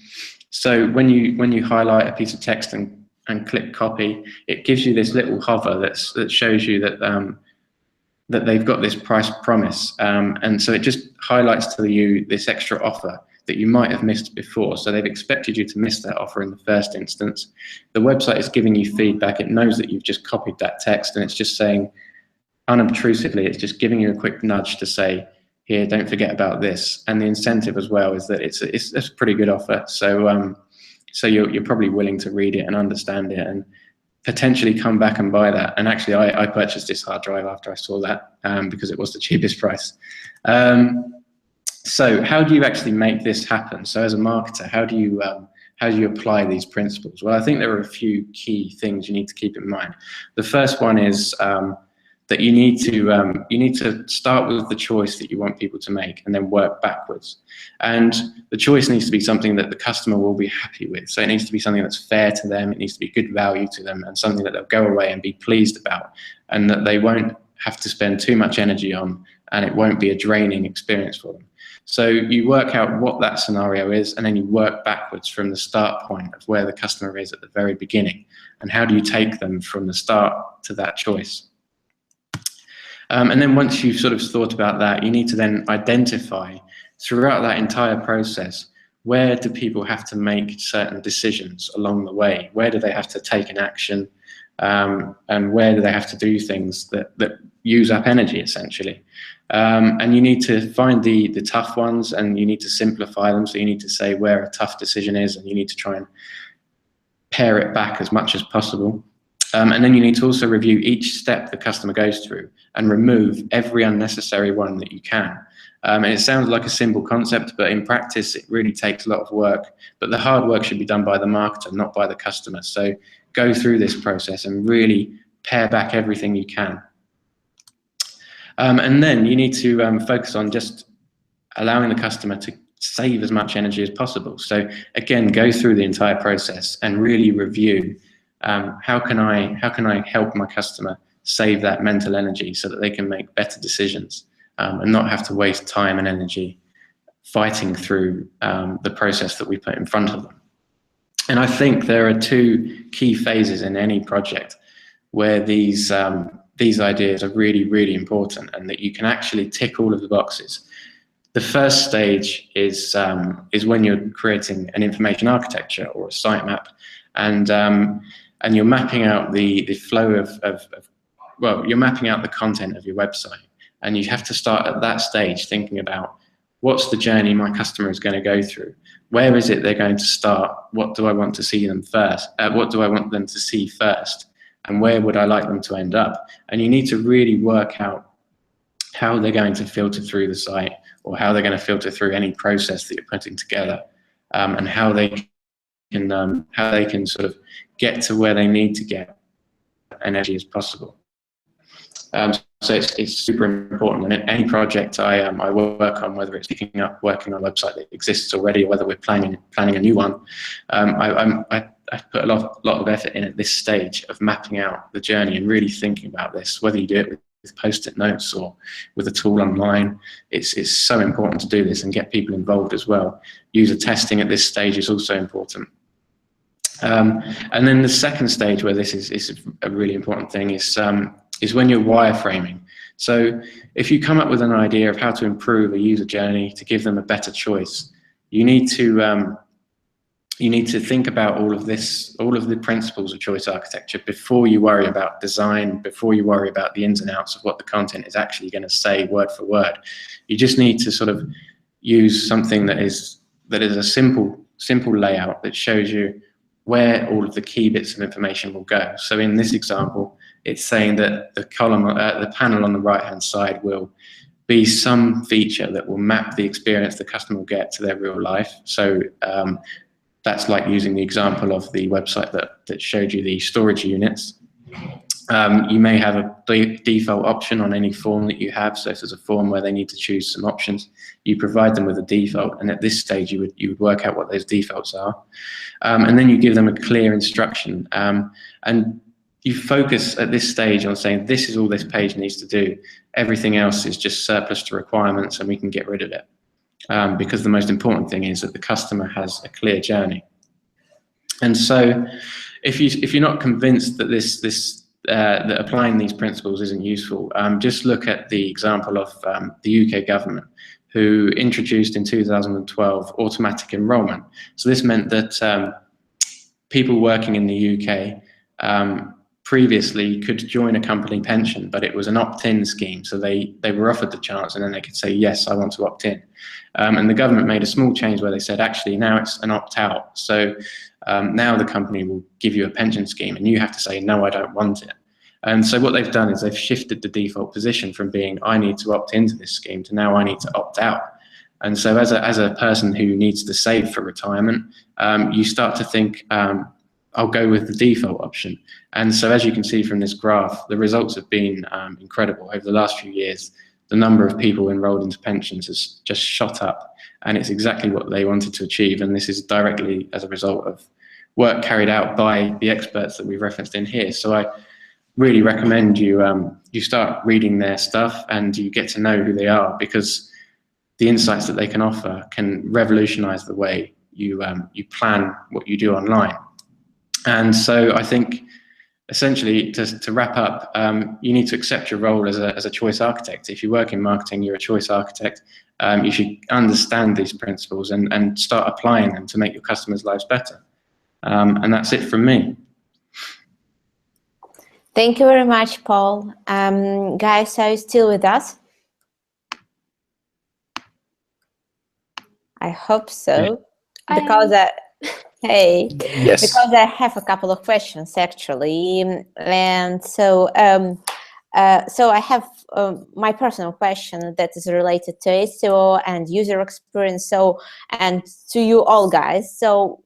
so when you highlight a piece of text and click copy, it gives you this little hover that shows you that that they've got this price promise, and so it just highlights to you this extra offer that you might have missed before. So they've expected you to miss that offer in the first instance. The website is giving you feedback. It knows that you've just copied that text, and it's just saying, unobtrusively, it's just giving you a quick nudge to say, here, don't forget about this. And the incentive as well is that it's a pretty good offer. So so you're probably willing to read it and understand it and potentially come back and buy that. And actually, I purchased this hard drive after I saw that because it was the cheapest price. So how do you actually make this happen? So as a marketer, how do you apply these principles? Well, I think there are a few key things you need to keep in mind. The first one is that you need to start with the choice that you want people to make and then work backwards. And the choice needs to be something that the customer will be happy with. So it needs to be something that's fair to them, it needs to be good value to them, and something that they'll go away and be pleased about, and that they won't have to spend too much energy on, and it won't be a draining experience for them. So you work out what that scenario is, and then you work backwards from the start point of where the customer is at the very beginning, and how do you take them from the start to that choice. And then once you've sort of thought about that, you need to then identify throughout that entire process, where do people have to make certain decisions along the way? Where do they have to take an action? And where do they have to do things that use up energy, essentially? And you need to find the tough ones, and you need to simplify them. So you need to say where a tough decision is, and you need to try and pare it back as much as possible. And then you need to also review each step the customer goes through and remove every unnecessary one that you can. And it sounds like a simple concept, but in practice, it really takes a lot of work. But the hard work should be done by the marketer, not by the customer. So go through this process and really pare back everything you can. And then you need to focus on just allowing the customer to save as much energy as possible. So again, go through the entire process and really review how can I help my customer save that mental energy so that they can make better decisions and not have to waste time and energy fighting through the process that we put in front of them. And I think there are two key phases in any project where these ideas are really, really important, and that you can actually tick all of the boxes. The first stage is when you're creating an information architecture or a sitemap, and you're mapping out the flow well, you're mapping out the content of your website, and you have to start at that stage thinking about what's the journey my customer is going to go through. Where is it they're going to start? What do I want to see them first? What do I want them to see first? And where would I like them to end up? And you need to really work out how they're going to filter through the site, or how they're going to filter through any process that you're putting together, and how they can sort of get to where they need to get energy as possible. So it's super important. And in any project I work on, whether it's working on a website that exists already, or whether we're planning a new one, I put a lot of effort in at this stage of mapping out the journey and really thinking about this, whether you do it with post-it notes or with a tool online. It's so important to do this and get people involved as well. User testing at this stage is also important. And then the second stage, where this is a really important thing, is when you're wireframing. So if you come up with an idea of how to improve a user journey to give them a better choice, you need to think about all of the principles of choice architecture before you worry about design, before you worry about the ins and outs of what the content is actually going to say word for word. You just need to sort of use something that is a simple layout that shows you where all of the key bits of information will go. So in this example, it's saying that the panel on the right-hand side will be some feature that will map the experience the customer will get to their real life. So that's like using the example of the website that showed you the storage units. You may have a default option on any form that you have. So if there's a form where they need to choose some options, you provide them with a default, and at this stage you would work out what those defaults are, and then you give them a clear instruction, and you focus at this stage on saying this is all this page needs to do. Everything else is just surplus to requirements, and we can get rid of it, because the most important thing is that the customer has a clear journey. And so if you're not convinced that that applying these principles isn't useful, just look at the example of the UK government, who introduced in 2012 automatic enrolment. So this meant that people working in the UK previously could join a company pension, but it was an opt-in scheme. So they were offered the chance, and then they could say, yes, I want to opt in. And the government made a small change where they said, actually, now it's an opt-out. So now the company will give you a pension scheme, and you have to say, no, I don't want it. And so what they've done is they've shifted the default position from being, I need to opt into this scheme, to now I need to opt out. And so as a person who needs to save for retirement, you start to think, I'll go with the default option. And so as you can see from this graph, the results have been incredible. Over the last few years, the number of people enrolled into pensions has just shot up, and it's exactly what they wanted to achieve. And this is directly as a result of work carried out by the experts that we've referenced in here. So I really recommend you you start reading their stuff and you get to know who they are, because the insights that they can offer can revolutionize the way you plan what you do online. And so I think essentially to wrap up, you need to accept your role as a choice architect. If you work in marketing, you're a choice architect. You should understand these principles and start applying them to make your customers' lives better. And that's it from me. Thank you very much, Paul. Guys, are you still with us? I hope so. Yeah. Because hey, yes, because I have a couple of questions actually, and so so I have my personal question that is related to SEO and user experience. So, and to you all guys. So,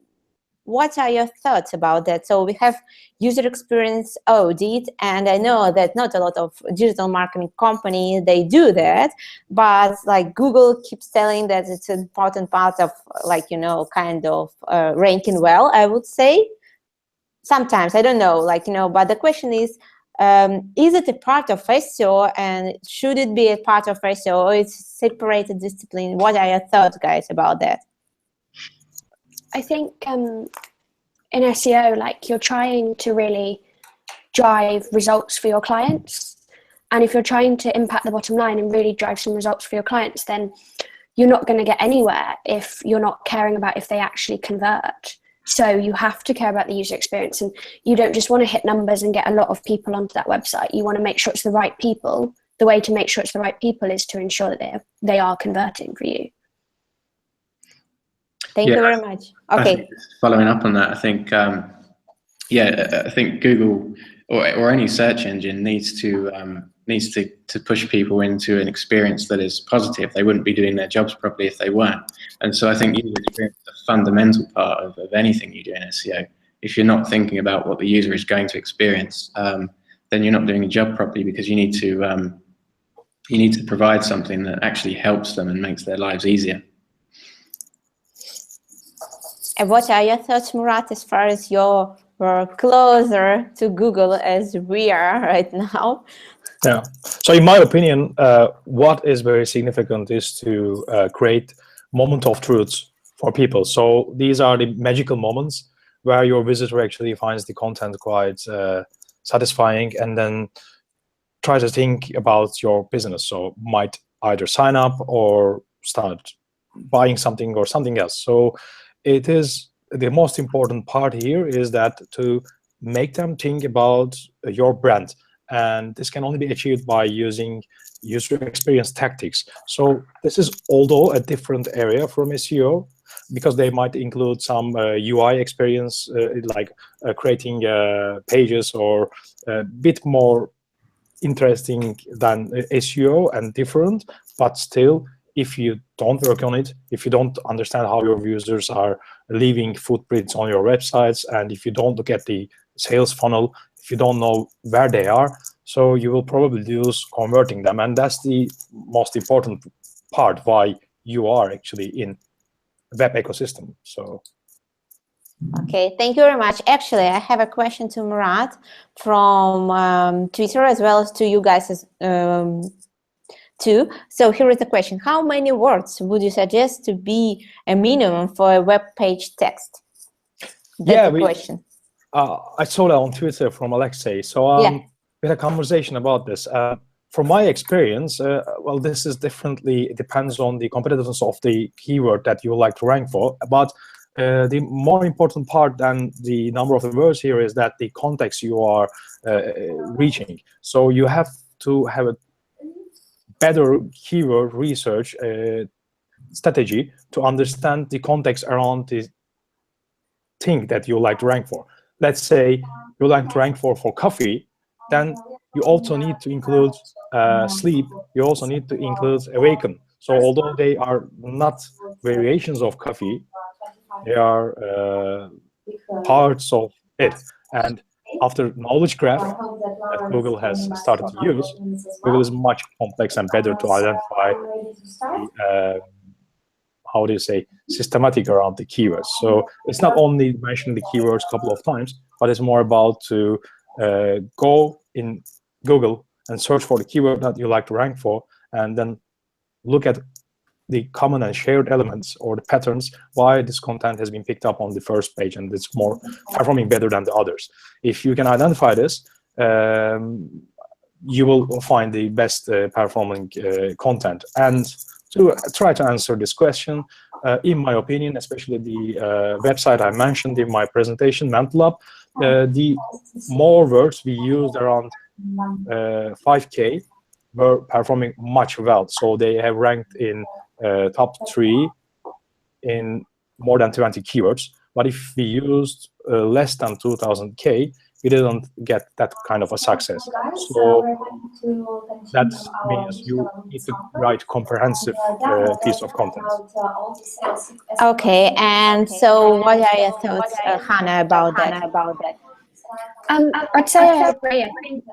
what are your thoughts about that? So we have user experience audit, and I know that not a lot of digital marketing companies, they do that, but like Google keeps telling that it's an important part of, like, you know, kind of ranking well, I would say. Sometimes, I don't know, like, you know, but the question is it a part of SEO, and should it be a part of SEO, or it's a separated discipline? What are your thoughts, guys, about that? I think in SEO, like, you're trying to really drive results for your clients. And if you're trying to impact the bottom line and really drive some results for your clients, then you're not going to get anywhere if you're not caring about if they actually convert. So you have to care about the user experience, and you don't just want to hit numbers and get a lot of people onto that website. You want to make sure it's the right people. The way to make sure it's the right people is to ensure that they are converting for you. Thank you very much. Okay. Following up on that, I think, yeah, I think Google or any search engine needs to push people into an experience that is positive. They wouldn't be doing their jobs properly if they weren't. And so I think user experience is a fundamental part of anything you do in SEO. If you're not thinking about what the user is going to experience, then you're not doing your job properly, because you need to provide something that actually helps them and makes their lives easier. And what are your thoughts, Murat, as far as you're closer to Google as we are right now? Yeah. So in my opinion, what is very significant is to create moment of truth for people. So these are the magical moments where your visitor actually finds the content quite satisfying, and then try to think about your business. So might either sign up or start buying something or something else. So it is the most important part here is that to make them think about your brand. And this can only be achieved by using user experience tactics. So this is, although a different area from SEO, because they might include some UI experience, like creating pages, or a bit more interesting than SEO and different, but still, if you don't work on it, if you don't understand how your users are leaving footprints on your websites, and if you don't look at the sales funnel, if you don't know where they are, so you will probably lose converting them. And that's the most important part why you are actually in web ecosystem. So okay, thank you very much. Actually, I have a question to Murat from Twitter, as well as to you guys as too. So here is the question: how many words would you suggest to be a minimum for a web page text? That's the question. I saw that on Twitter from Alexei. So we had a conversation about this. From my experience, well, this is it depends on the competitiveness of the keyword that you would like to rank for. But the more important part than the number of the words here is that the context you are reaching. So you have to have a better keyword research strategy to understand the context around the thing that you like to rank for. Let's say you like to rank for coffee, then you also need to include sleep. You also need to include awaken. So although they are not variations of coffee, they are parts of it. And after knowledge graph that Google has started to use, Google is much complex and better to identify the, how do you say, systematic around the keywords. So it's not only mentioning the keywords a couple of times, but it's more about to go in Google and search for the keyword that you like to rank for, and then look at the common and shared elements or the patterns why this content has been picked up on the first page and it's more performing better than the others. If you can identify this, you will find the best performing content. And to try to answer this question, in my opinion, especially the website I mentioned in my presentation, MentalUp, the more words we used, around 5K, were performing much well. So they have ranked in top 3 in more than 20 keywords. But if we used less than 2000K, we didn't get that kind of a success. So that means you need to write comprehensive piece of content. Okay, and so what are your thoughts, Hannah, about that? I'd say I agree. I think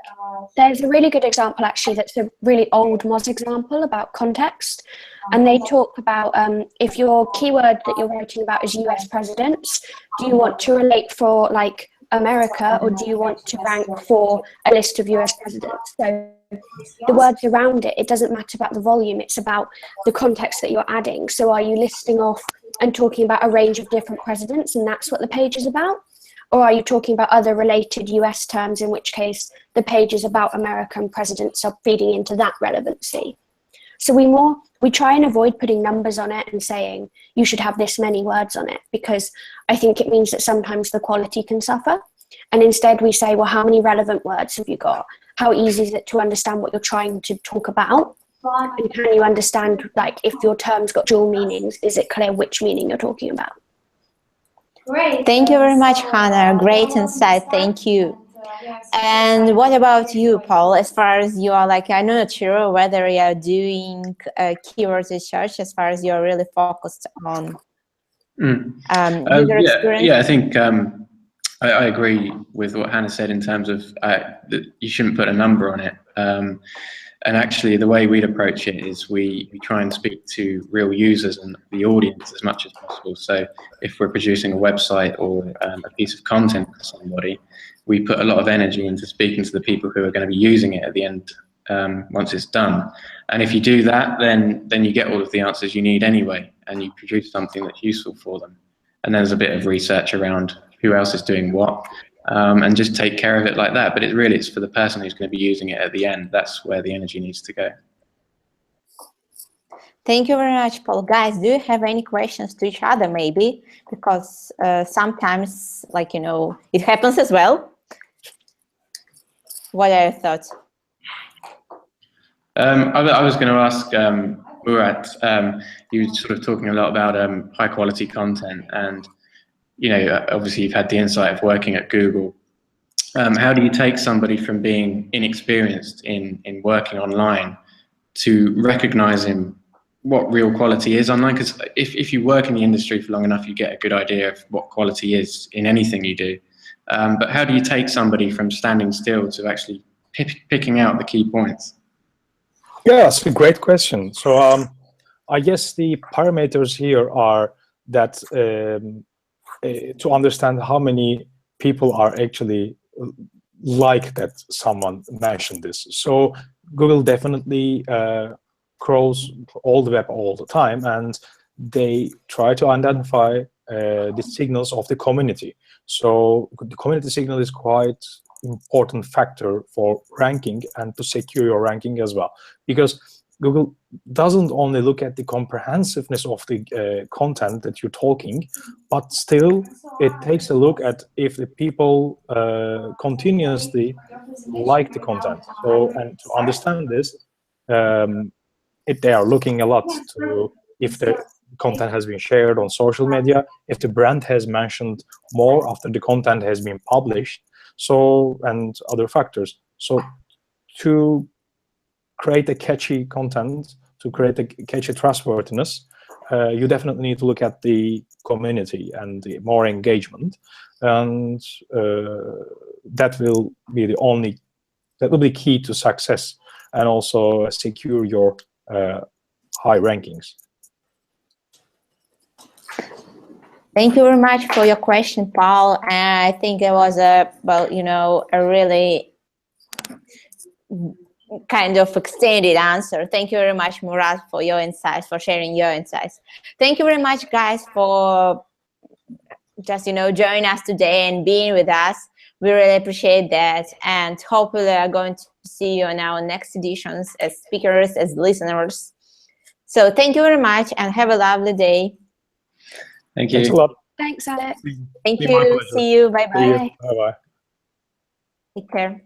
there's a really good example, actually, that's a really old Moz example about context. And they talk about if your keyword that you're writing about is US presidents, do you want to relate for like America, or do you want to rank for a list of US presidents? So the words around it, it doesn't matter about the volume, it's about the context that you're adding. So are you listing off and talking about a range of different presidents, and that's what the page is about? Or are you talking about other related US terms, in which case the page is about American presidents are feeding into that relevancy? So we try and avoid putting numbers on it and saying you should have this many words on it, because I think it means that sometimes the quality can suffer. And instead we say, well, how many relevant words have you got? How easy is it to understand what you're trying to talk about? And can you understand, like, if your term's got dual meanings, is it clear which meaning you're talking about? Great. Thank you very much, Hannah. Great insight. Thank you. And what about you, Paul? As far as you are, like, I'm not sure whether you are doing keyword research, as far as you're really focused on user experience. Yeah, I think I agree with what Hannah said in terms of that you shouldn't put a number on it. And actually, the way we'd approach it is we try and speak to real users and the audience as much as possible. So if we're producing a website or a piece of content for somebody, we put a lot of energy into speaking to the people who are going to be using it at the end once it's done. And if you do that, then you get all of the answers you need anyway, and you produce something that's useful for them. And there's a bit of research around who else is doing what. And just take care of it like that. But it's for the person who's going to be using it at the end. That's where the energy needs to go. Thank you very much, Paul. Guys, do you have any questions to each other, maybe? Because sometimes, like, you know, it happens as well. What are your thoughts? I was going to ask Murat, you were sort of talking a lot about high quality content, and you know, obviously you've had the insight of working at Google. How do you take somebody from being inexperienced in working online to recognizing what real quality is online? Because if you work in the industry for long enough, you get a good idea of what quality is in anything you do. But how do you take somebody from standing still to actually picking out the key points? Yeah, that's a great question. So I guess the parameters here are that to understand how many people are actually like that someone mentioned this. So Google definitely crawls all the web all the time, and they try to identify the signals of the community. So the community signal is quite important factor for ranking and to secure your ranking as well, because Google doesn't only look at the comprehensiveness of the content that you're talking, but still it takes a look at if the people continuously like the content. So, and to understand this, if they are looking a lot to if the content has been shared on social media, if the brand has mentioned more after the content has been published, so, and other factors. So to create a catchy content, to create a catchy trustworthiness, you definitely need to look at the community and the more engagement, and that will be the key to success, and also secure your high rankings. Thank you very much for your question, Paul. And I think it was a really kind of extended answer. Thank you very much, Murat, for your insights, for sharing your insights. Thank you very much, guys, for just joining us today and being with us. We really appreciate that, and hopefully are going to see you on our next editions as speakers, as listeners. So thank you very much, and have a lovely day. Thank you. Thanks a lot. Thanks, Alex. Thank you. See you. Bye-bye. Bye-bye. Take care.